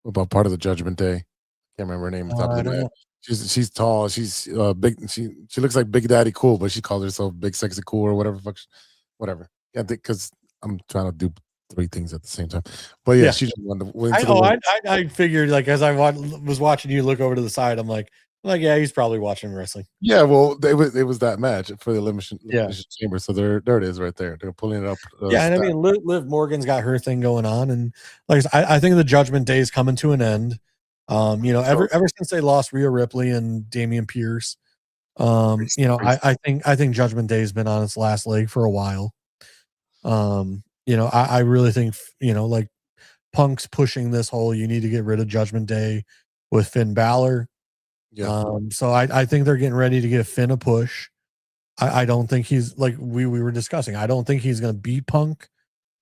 about part of the Judgment Day. Can't remember her name. Top of the head. She's tall. She's big. She looks like Big Daddy Cool, but she calls herself Big Sexy Cool or whatever. Yeah, because I'm trying to do three things at the same time. But yeah, she just won I figured like as I was watching you look over to the side, I'm like, yeah, he's probably watching wrestling. Yeah, well, it was that match for the elimination chamber. So there it is right there. They're pulling it up. And I mean, Liv Morgan's got her thing going on, and like I think the Judgment Day is coming to an end. Ever since they lost Rhea Ripley and Damian Pierce, I think Judgment Day has been on its last leg for a while. I really think, like Punk's pushing this whole, you need to get rid of Judgment Day with Finn Balor. Yeah. So I think they're getting ready to give Finn a push. I don't think he's, like we were discussing, I don't think he's going to beat Punk,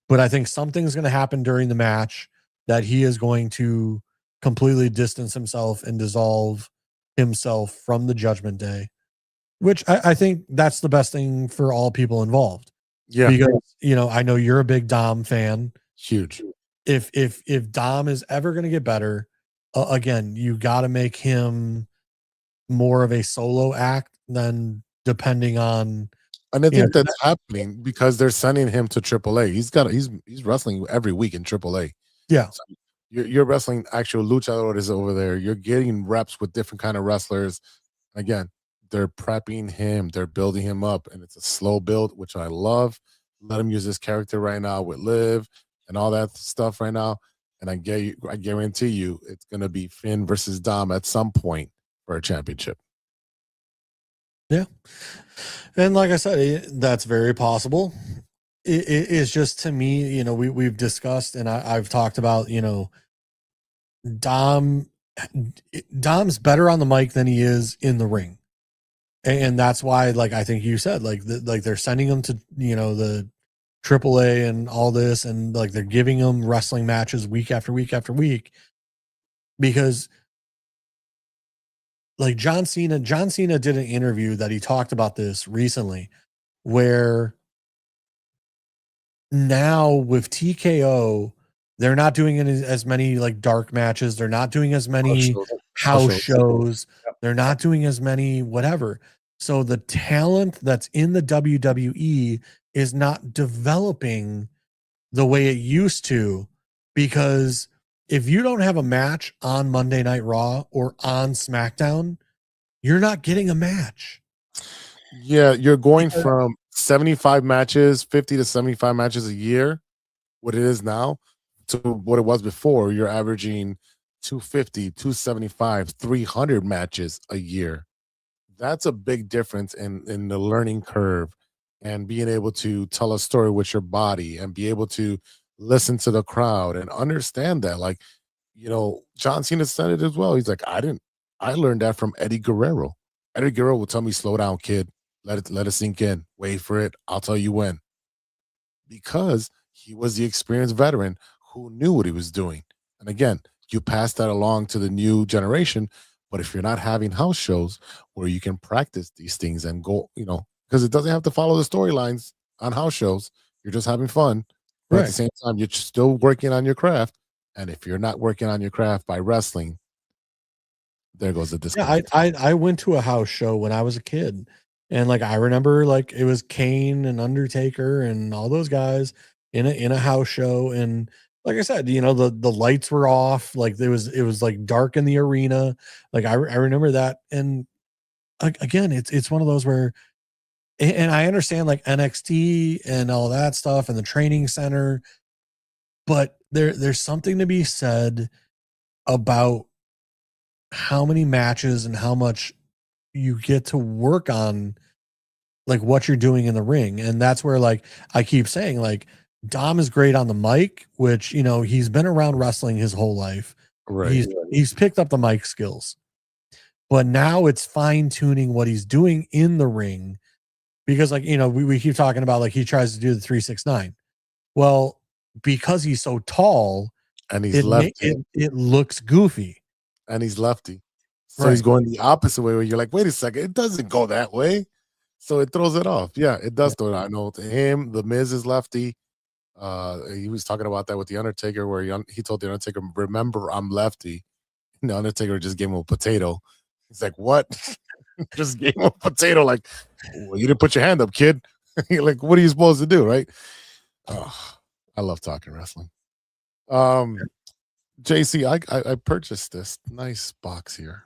but I think something's going to happen during the match that he is going to completely distance himself and dissolve himself from the Judgment Day, which I think that's the best thing for all people involved. Yeah. Because, I know you're a big Dom fan. Huge. If Dom is ever going to get better, again, you got to make him more of a solo act than depending on. And I think that's happening because they're sending him to AAA. He's wrestling every week in AAA. Yeah. So you're wrestling actual luchadores over there. You're getting reps with different kind of wrestlers. Again, they're prepping him. They're building him up, and it's a slow build, which I love. Let him use this character right now with Liv and all that stuff right now. And I guarantee you, it's going to be Finn versus Dom at some point for a championship. Yeah. And like I said, that's very possible. It's just, to me, we've discussed, and I've talked about, Dom's better on the mic than he is in the ring. And that's why, like, I think you said, like they're sending him to, the AAA and all this, and like they're giving him wrestling matches week after week after week, because like John Cena did an interview that he talked about this recently, where now with TKO, they're not doing as many like dark matches. They're not doing as many house shows. They're not doing as many whatever. So the talent that's in the WWE is not developing the way it used to, because if you don't have a match on Monday Night Raw or on SmackDown, you're not getting a match. Yeah, you're going from 75 matches, 50 to 75 matches a year, what it is now, to what it was before. You're averaging 250, 275, 300 matches a year. That's a big difference in the learning curve and being able to tell a story with your body and be able to listen to the crowd and understand that. Like, John Cena said it as well. He's like, I learned that from Eddie Guerrero. Eddie Guerrero will tell me, slow down, kid. Let it sink in. Wait for it. I'll tell you when. Because he was the experienced veteran who knew what he was doing. And again, you pass that along to the new generation. But if you're not having house shows where you can practice these things and go, because it doesn't have to follow the storylines on house shows. You're just having fun. But at the same time, you're still working on your craft. And if you're not working on your craft by wrestling, there goes the disconnect. Yeah, I went to a house show when I was a kid. And like, I remember like it was Kane and Undertaker and all those guys in a house show. And like I said, the lights were off. Like it was like dark in the arena. Like I remember that. And again, it's one of those where, and I understand like NXT and all that stuff and the training center, but there's something to be said about how many matches and how much you get to work on like what you're doing in the ring. And that's where, like, I keep saying, like, Dom is great on the mic, which, he's been around wrestling his whole life. Right. He's picked up the mic skills, but now it's fine tuning what he's doing in the ring, because like, we keep talking about like he tries to do the 369. Well, because he's so tall and he's lefty, it looks goofy. And he's lefty. So he's going the opposite way, where you're like, wait a second, it doesn't go that way. So it throws it off. Yeah, it does throw it off. I know him, The Miz is lefty. He was talking about that with The Undertaker, where he told The Undertaker, remember, I'm lefty. And The Undertaker just gave him a potato. He's like, what? Just gave him a potato. Like, well, you didn't put your hand up, kid. You're like, what are you supposed to do, right? Oh, I love talking wrestling. JC, I purchased this nice box here.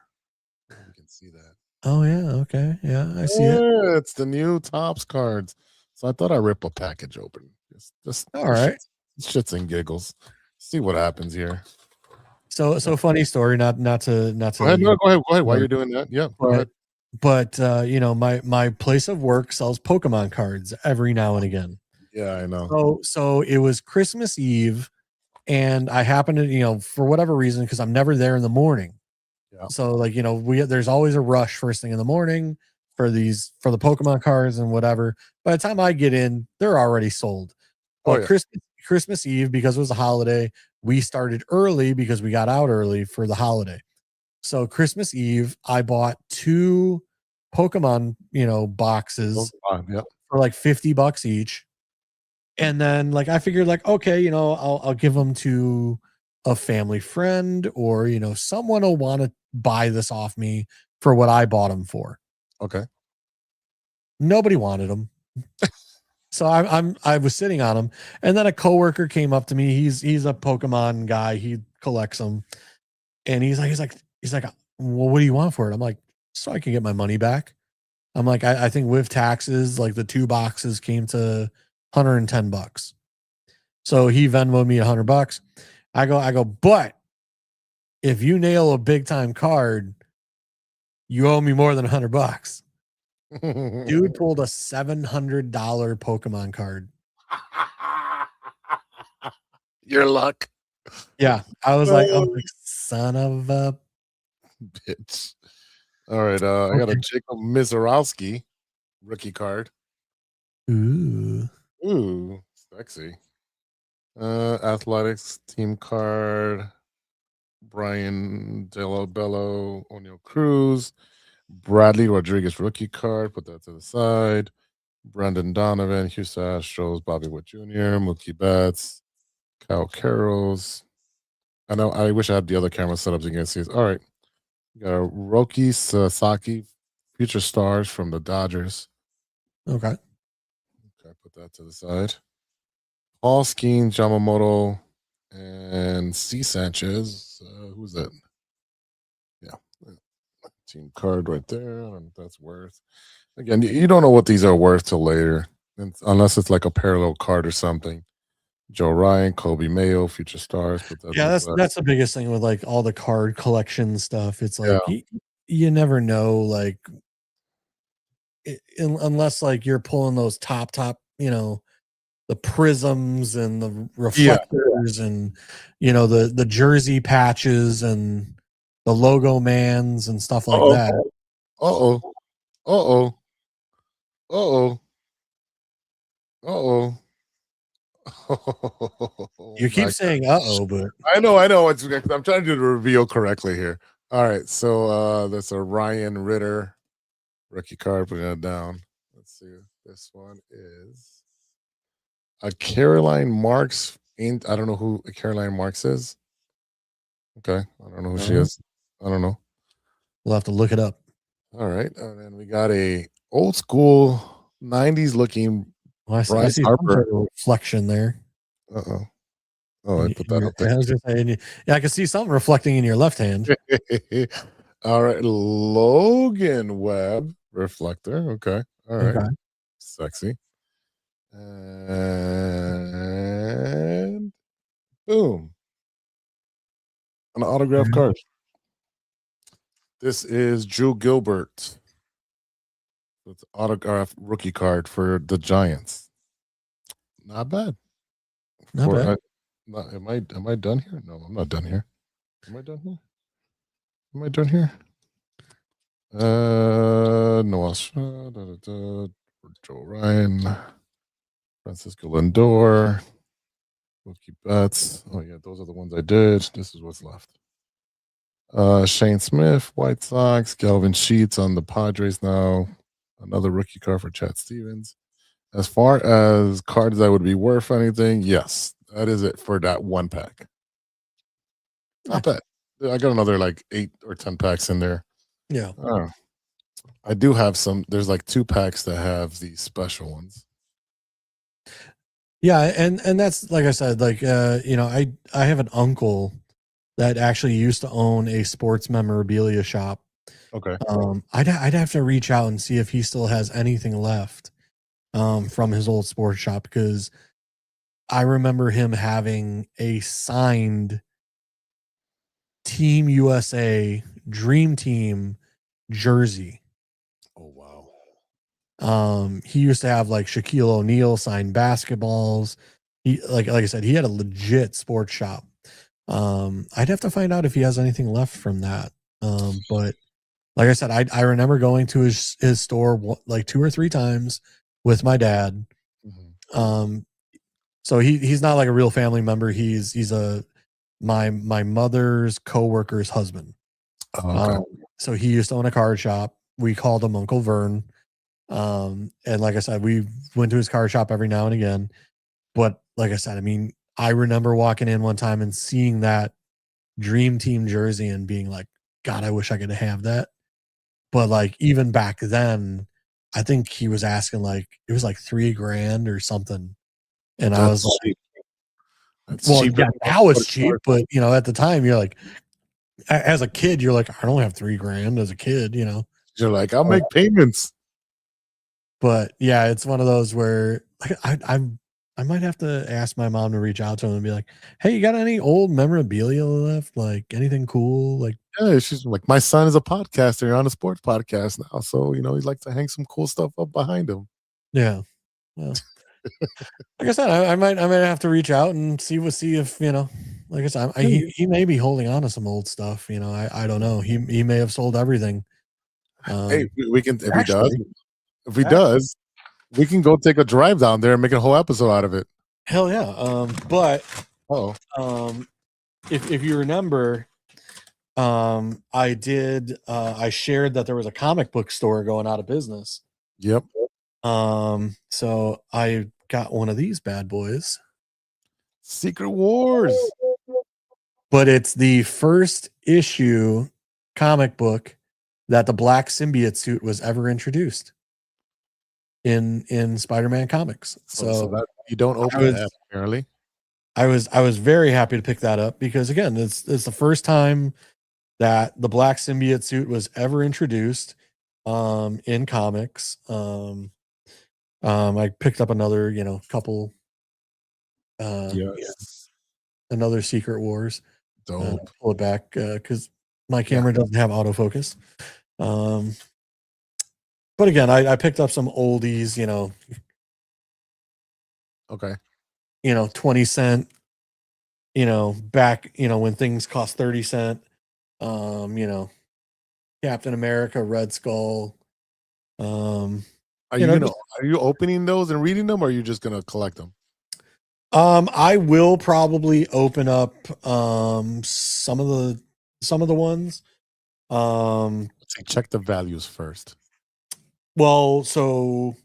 You can see that. Oh yeah, okay, yeah, I see it. It's the new Topps cards. So I thought I'd rip a package open. Just all right. Shits and giggles. See what happens here. So funny story. Not to. Go ahead. No, go ahead. Go ahead. While you're doing that, yeah. Go ahead. But you know, my place of work sells Pokemon cards every now and again. Yeah, I know. So it was Christmas Eve, and I happened to, you know, for whatever reason, because I'm never there in the morning. Yeah. So like, you know, there's always a rush first thing in the morning for the Pokemon cards and whatever. By the time I get in, they're already sold. But Christmas Eve, because it was a holiday, we started early because we got out early for the holiday. So Christmas Eve, I bought 2 Pokemon, you know, boxes for like $50 each. And then like I figured like, okay, you know, I'll give them to a family friend, or, you know, someone will want to buy this off me for what I bought them for. Okay. Nobody wanted them. So I was sitting on them, and then a coworker came up to me. He's a Pokemon guy. He collects them, and he's like, well, what do you want for it? I'm like, so I can get my money back. I'm like, I think with taxes, like the 2 boxes came to $110. So he Venmoed me $100. I go, but if you nail a big time card, you owe me more than $100. Dude pulled a $700 Pokemon card. Your luck. Yeah. I was like, son of a bitch. All right. I got a Jacob Mizorowski rookie card. Ooh, sexy. Athletics team card. Brian Delo Bello, O'Neill Cruz. Bradley Rodriguez rookie card. Put that to the side. Brendan Donovan, Houston Astros, Bobby Witt Jr., Mookie Betts, Kyle Carrolls. I wish I had the other camera set up so you can see it. All right. We got a Roki Sasaki, future stars from the Dodgers. okay. Put that to the side. Paul Skeen, Yamamoto, and C. Sanchez. Who's that? Yeah. Team card right there. I don't know what that's worth. Again, you don't know what these are worth till later, unless it's like a parallel card or something. Joe Ryan, Kobe Mayo, future stars. That's the biggest thing with like all the card collection stuff. It's like you never know, like unless like you're pulling those top, you know, the prisms and the reflectors and, you know, the jersey patches and the logo mans and stuff like that. You keep saying but I know. I'm trying to do the reveal correctly here. All right, so that's a Ryan Ritter rookie card. Putting that down. Let's see. This one is a Caroline Marks. I don't know who Caroline Marks is. Okay, I don't know who she is. I don't know. We'll have to look it up. All right, and then we got a old school '90s looking Bryce Harper reflection there. Oh, I put that up there. I was just saying, I can see something reflecting in your left hand. All right, Logan Webb reflector. Okay, all right, sexy. And boom, an autograph card. This is Drew Gilbert. It's autograph rookie card for the Giants. Not bad. Not bad. Am I done here? No, I'm not done here. Am I done here? Noah Joe Ryan, Francisco Lindor, Mookie Betts. Oh yeah, those are the ones I did. This is what's left. Shane Smith, White Sox, Galvin Sheets on the Padres now. Another rookie card for Chad Stevens. As far as cards that would be worth anything, yes, that is it for that one pack. Not bad. I got another like 8 or 10 packs in there. Yeah. I do have some. There's like 2 packs that have these special ones. Yeah, and that's like I said, like you know, I have an uncle that actually used to own a sports memorabilia shop. Okay. I'd have to reach out and see if he still has anything left from his old sports shop, because I remember him having a signed Team USA Dream Team jersey. Oh wow. He used to have like Shaquille O'Neal signed basketballs. He like I said, he had a legit sports shop. I'd have to find out if he has anything left from that. But like I said, I remember going to his store like 2 or 3 times with my dad. Mhm. So he's not like a real family member. He's my mother's coworker's husband. Oh, okay. So he used to own a card shop. We called him Uncle Vern. And like I said, we went to his card shop every now and again. But like I said, I mean, I remember walking in one time and seeing that Dream Team jersey and being like, God, I wish I could have that. But like even back then, I think he was asking like it was like $3,000 or something. And I was like, cheap. That's well, cheaper yeah, than now it's what cheap, card- but you know, at the time you're like, as a kid, you're like, I don't have $3,000 as a kid, you know. You're like, I'll make payments. But yeah, it's one of those where like I might have to ask my mom to reach out to him and be like, hey, you got any old memorabilia left? Like anything cool? Like, Yeah, she's like, my son is a podcaster. You're on a sports podcast now, so you know he'd like to hang some cool stuff up behind him. yeah. Well, like I said, I might have to reach out and see if you know. Like I said, he may be holding on to some old stuff. You know, I don't know. He may have sold everything. Hey, we can if actually- he does, we can go take a drive down there and make a whole episode out of it. Hell yeah. But Oh, if you remember, I shared that there was a comic book store going out of business. yep. So I got one of these bad boys, Secret Wars. but it's the first issue comic book that the black symbiote suit was ever introduced in Spider-Man comics. So that you don't open was- it apparently. I was very happy to pick that up because again, it's the first time that the black symbiote suit was ever introduced in comics. I picked up another, couple Yes. another Secret Wars. Dope. Pull it back because my camera doesn't have autofocus. But again, I picked up some oldies, Okay. 20 cent, back, when things cost 30 cent. Captain America, Red Skull. Are You know, are you opening those and reading them, or are you just gonna collect them? I will probably open up some of the ones. Check the values first. Well, so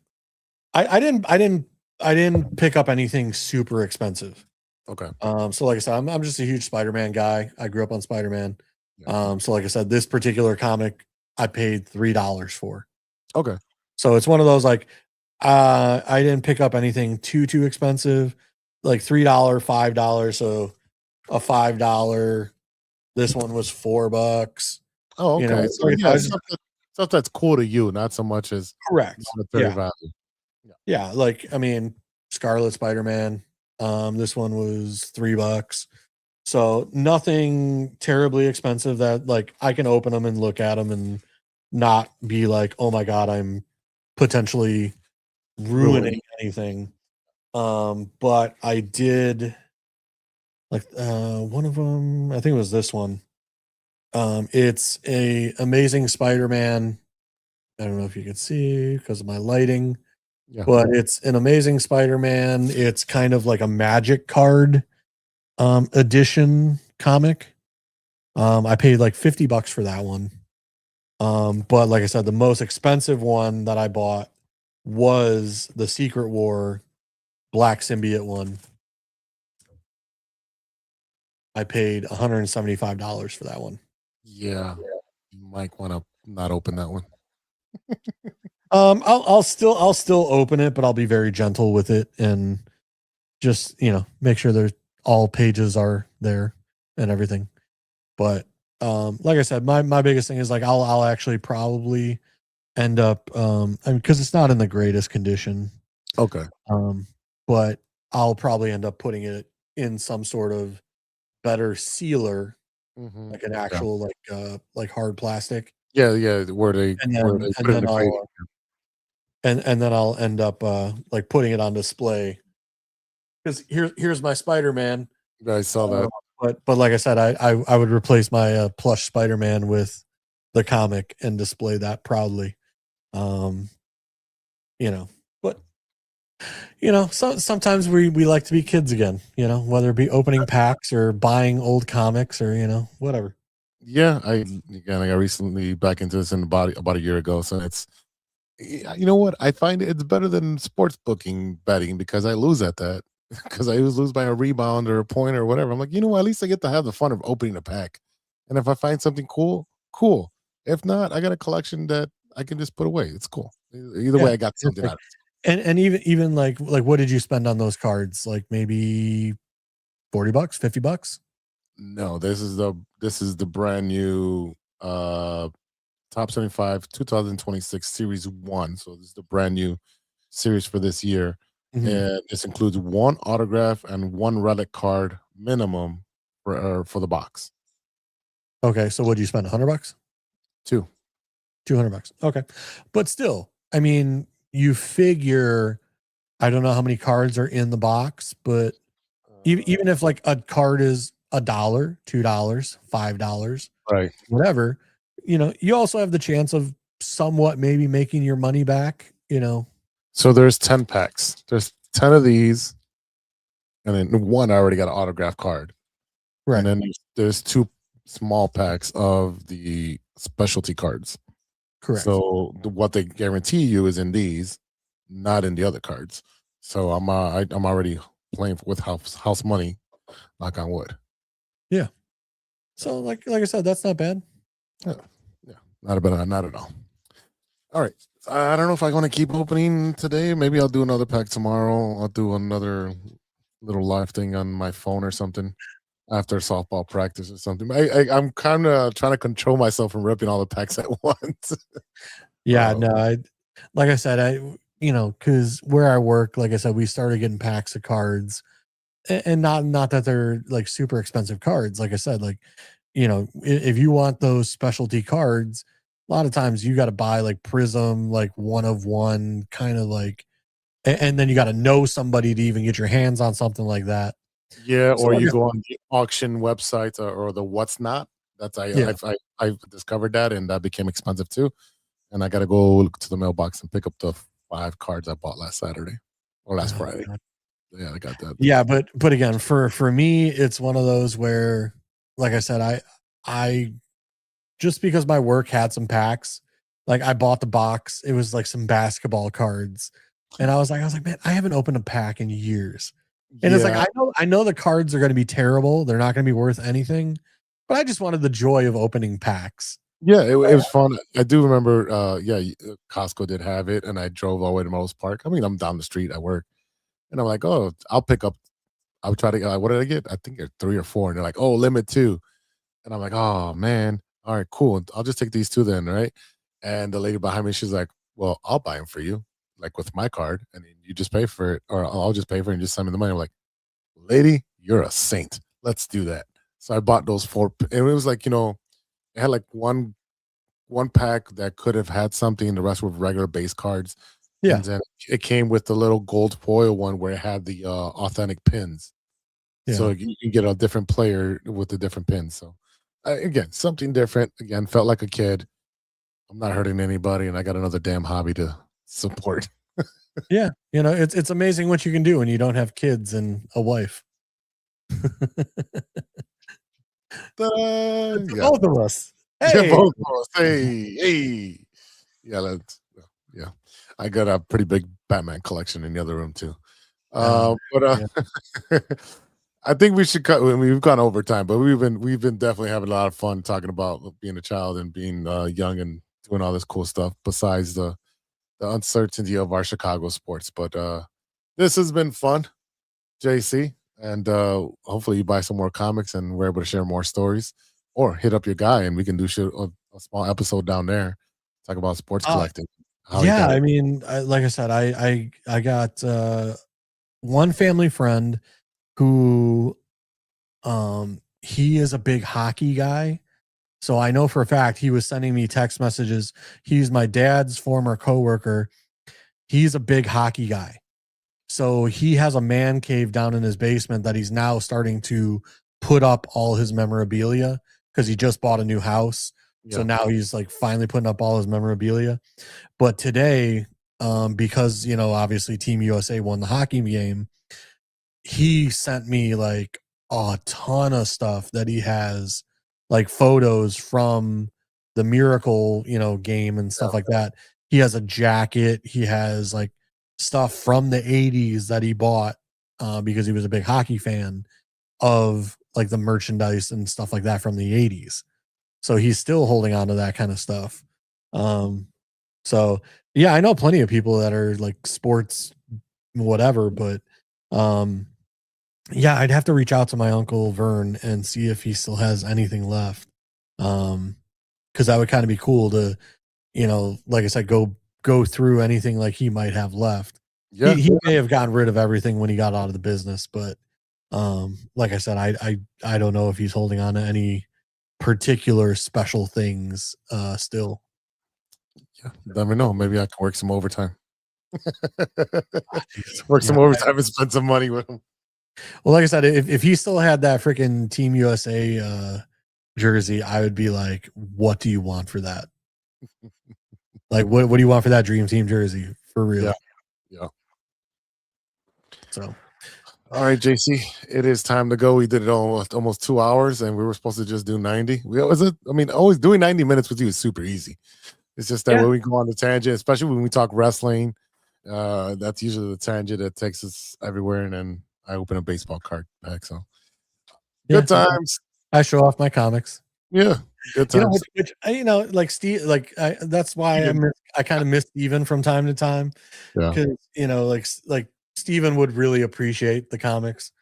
I didn't pick up anything super expensive. Okay. So like I said, I'm just a huge Spider-Man guy. I grew up on Spider-Man. Yeah. So like I said, this particular comic I paid $3 for. Okay. So it's one of those like I didn't pick up anything too expensive, like $3, $5. So a $5. This one was $4. Oh, okay. You know, so like yeah, I was- stuff that's cool to you, not so much as Correct. monetary Yeah. value. Yeah, like I mean, Scarlet Spider-Man. This one was $3. So nothing terribly expensive that like I can open them and look at them and not be like, oh my God, I'm potentially ruining anything. But I did like one of them, I think it was this one. It's a Amazing Spider-Man. I don't know if you can see because of my lighting. Yeah. But it's an Amazing Spider-Man. It's kind of like a magic card edition comic. I paid like $50 for that one. But like I said, the most expensive one that I bought was the Secret War Black Symbiote one. I paid $175 for that one. Yeah. You might want to not open that one. I'll still open it, but I'll be very gentle with it and just make sure there's all pages are there and everything. But like I said, my biggest thing is like I'll actually probably end up because it's not in the greatest condition. Okay. But I'll probably end up putting it in some sort of better sealer like an actual like hard plastic. Yeah, where they And where then they put it in the grading. and then I'll end up like putting it on display. Because here's my Spider-Man. I saw that. But like I said, I would replace my plush Spider-Man with the comic and display that proudly. But sometimes we like to be kids again, whether it be opening packs or buying old comics or whatever. Yeah, I got recently back into this about a year ago. So it's, you know what? I find it's better than sports booking betting because I lose at that. Because I always lose by a rebound or a point or whatever. I'm like, at least I get to have the fun of opening a pack. And if I find something cool. If not, I got a collection that I can just put away. It's cool. Either way, I got something out of it. And even like what did you spend on those cards? Like maybe $40, $50? No, this is the brand new Top 75 2026 Series 1. So this is the brand new series for this year. Mm-hmm. And this includes one autograph and one relic card minimum for the box. Okay, so what did you spend? $100? $200. Okay, but still, I mean, you figure, I don't know how many cards are in the box, but even if like a card is $1, $2, $5, right, whatever, you also have the chance of somewhat maybe making your money back. So there's 10 packs. There's 10 of these, and then one I already got an autograph card. Right. And then there's 2 small packs of the specialty cards. Correct. So what they guarantee you is in these, not in the other cards. So I'm already playing with house money, knock on wood. Yeah. So like I said, that's not bad. Yeah, not at all. All right. I don't know if I want to keep opening today. Maybe I'll do another pack tomorrow. I'll do another little live thing on my phone or something after softball practice or something. I'm kind of trying to control myself from ripping all the packs at once. Yeah, no, like I said, because where I work, like I said, we started getting packs of cards, and not that they're like super expensive cards. Like I said, like, if you want those specialty cards, a lot of times you got to buy like Prism, like one of one kind of like, and then you got to know somebody to even get your hands on something like that. Yeah, So or like you go on the auction websites or the what's not. I've discovered that, and that became expensive too. And I got to go to the mailbox and pick up the 5 cards I bought last Saturday or last Friday. Yeah, I got that. Yeah, but again, for me, it's one of those where, like I said, I just because my work had some packs, like I bought the box. It was like some basketball cards, and I was like, man, I haven't opened a pack in years. And it's like, I know the cards are going to be terrible. They're not going to be worth anything, but I just wanted the joy of opening packs. Yeah, it was fun. I do remember, Costco did have it, and I drove all the way to Melrose Park. I mean, I'm down the street at work, and I'm like, oh, I'll try to, what did I get? I think there's 3 or 4, and they're like, oh, limit 2. And I'm like, oh, man. All right, cool. I'll just take these 2 then, right? And the lady behind me, she's like, well, I'll buy them for you, like with my card, and you just pay for it, or I'll just pay for it and just send me the money. I'm like, lady, you're a saint. Let's do that. So I bought those 4, and it was like, it had like one pack that could have had something, the rest were regular base cards. Yeah. And then it came with the little gold foil one where it had the authentic pins. Yeah. So you can get a different player with the different pins. So again, something different. Again, felt like a kid. I'm not hurting anybody, and I got another damn hobby to support. Yeah. It's amazing what you can do when you don't have kids and a wife. Yeah. Both of us. Yeah, Hey. both of us. Hey. Yeah, yeah. I got a pretty big Batman collection in the other room too. I think we should cut. I mean, we've gone over time, but we've been definitely having a lot of fun talking about being a child and being young and doing all this cool stuff. Besides the uncertainty of our Chicago sports, but this has been fun, JC, and hopefully you buy some more comics and we're able to share more stories, or hit up your guy and we can do a small episode down there, talk about sports collecting. Yeah, I mean, like I said, I got one family friend who he is a big hockey guy. So I know for a fact he was sending me text messages. He's my dad's former coworker. He's a big hockey guy. So he has a man cave down in his basement that he's now starting to put up all his memorabilia because he just bought a new house. So Yeah. now he's like finally putting up all his memorabilia. But today, because, you know, obviously Team USA won the hockey game, he sent me like a ton of stuff that he has, like photos from the Miracle, you know, game and stuff like that. He has a jacket. He has like stuff from the 80s that he bought because he was a big hockey fan of like the merchandise and stuff like that from the 80s. So he's still holding on to that kind of stuff. So yeah, I know plenty of people that are like sports, whatever, but yeah, I'd have to reach out to my uncle Vern and see if he still has anything left. Because that would kind of be cool to, you know, like I said, go through anything like he might have left. Yeah. He may have gotten rid of everything when he got out of the business, but like I said, I don't know if he's holding on to any particular special things still. Yeah. Never know. Maybe I can work some overtime. Work some overtime and spend some money with him. Well, like I said, if he still had that freaking Team USA jersey, I would be like, what do you want for that? Like, what do you want for that Dream Team jersey? For real. Yeah. So, all right, JC, it is time to go. We did it almost 2 hours, and we were supposed to just do 90. Always doing 90 minutes with you is super easy. It's just that when we go on the tangent, especially when we talk wrestling, that's usually the tangent that takes us everywhere. And then I open a baseball card pack. So good times. I show off my comics. Yeah, good times. You know, like Steve, like that's why I kind of miss Steven from time to time. Yeah, because you know, like Steven would really appreciate the comics.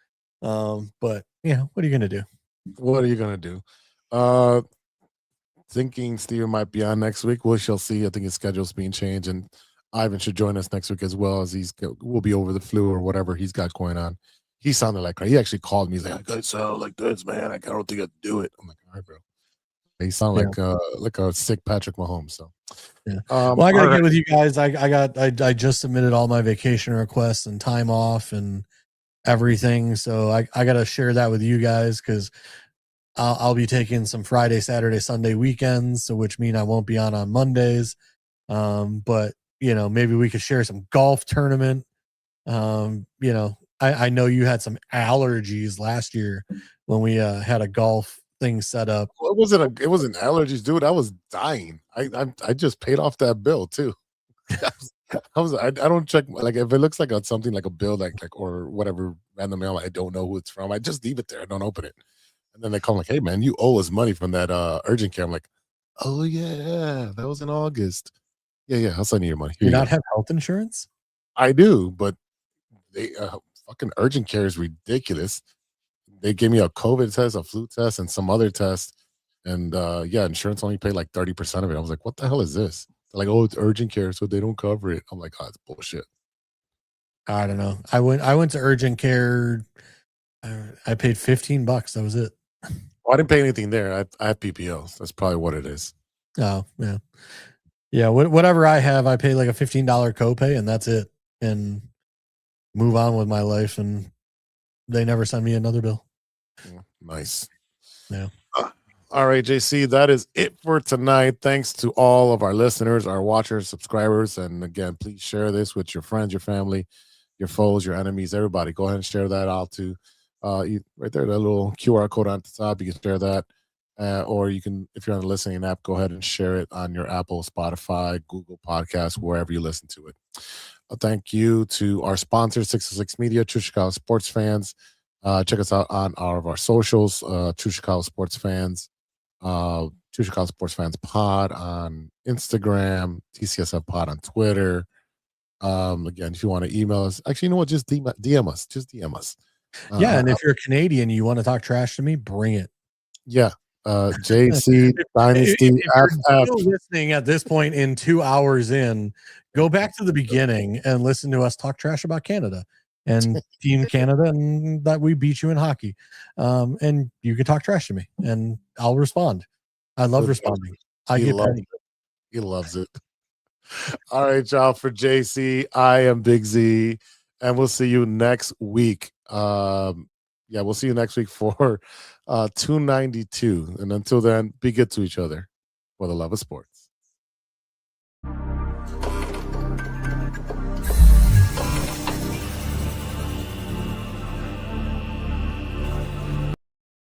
But yeah, what are you gonna do? What are you gonna do? Thinking Steven might be on next week. We shall see. I think his schedule's being changed, and Ivan should join us next week as well, as we'll be over the flu or whatever he's got going on. He sounded like he actually called me. He's like, "I sound like this, man. I don't think I can do it." I'm like, "All right, bro." He sounded like a sick Patrick Mahomes. So, well, I gotta get with you guys. I just submitted all my vacation requests and time off and everything. So I gotta share that with you guys because I'll be taking some Friday, Saturday, Sunday weekends, so which mean I won't be on Mondays. But you know, maybe we could share some golf tournament. You know, I know you had some allergies last year when we had a golf thing set up. Well, it wasn't allergies, dude. I was dying. I just paid off that bill too. I don't check, like, if it looks like something like a bill like or whatever random mail I don't know who it's from, I just leave it there. I don't open it. And then they call like, "Hey man, you owe us money from that urgent care." I'm like, "Oh yeah, that was in August." Yeah, I'll send you your money. Do you not have health insurance? I do, but they fucking urgent care is ridiculous. They gave me a COVID test, a flu test, and some other test. And insurance only paid like 30% of it. I was like, "What the hell is this?" They're like, "Oh, it's urgent care, so they don't cover it." I'm like, "Oh, it's bullshit." I don't know. I went to urgent care. I paid $15. That was it. Well, I didn't pay anything there. I have PPO. That's probably what it is. Oh, yeah. Yeah, whatever I have, I pay like a $15 copay, and that's it. And move on with my life, and they never send me another bill. Nice. Yeah. All right, JC, that is it for tonight. Thanks to all of our listeners, our watchers, subscribers. And again, please share this with your friends, your family, your foes, your enemies, everybody. Go ahead and share that out to right there, that little QR code on the top. You can share that. Or you can, if you're on the listening app, go ahead and share it on your Apple, Spotify, Google Podcasts, wherever you listen to it. Thank you to our sponsors, 606 Media, True Chicago Sports Fans. Check us out on all of our socials, True Chicago Sports Fans, True Chicago Sports Fans Pod on Instagram, TCSF Pod on Twitter. Again, if you want to email us, actually, you know what? Just DM us. Just DM us. Yeah, and if you're Canadian, you want to talk trash to me, bring it. Yeah. JC Dynasty if you're FF. still listening at this point in 2 hours in, go back to the beginning and listen to us talk trash about Canada. and Team Canada, and that we beat you in hockey. And you can talk trash to me, and I'll respond. I love responding. I He get loves petty. it. He loves it. All right, y'all. For JC, I am Big Z, and we'll see you next week. We'll see you next week for 292. And until then, be good to each other for the love of sports.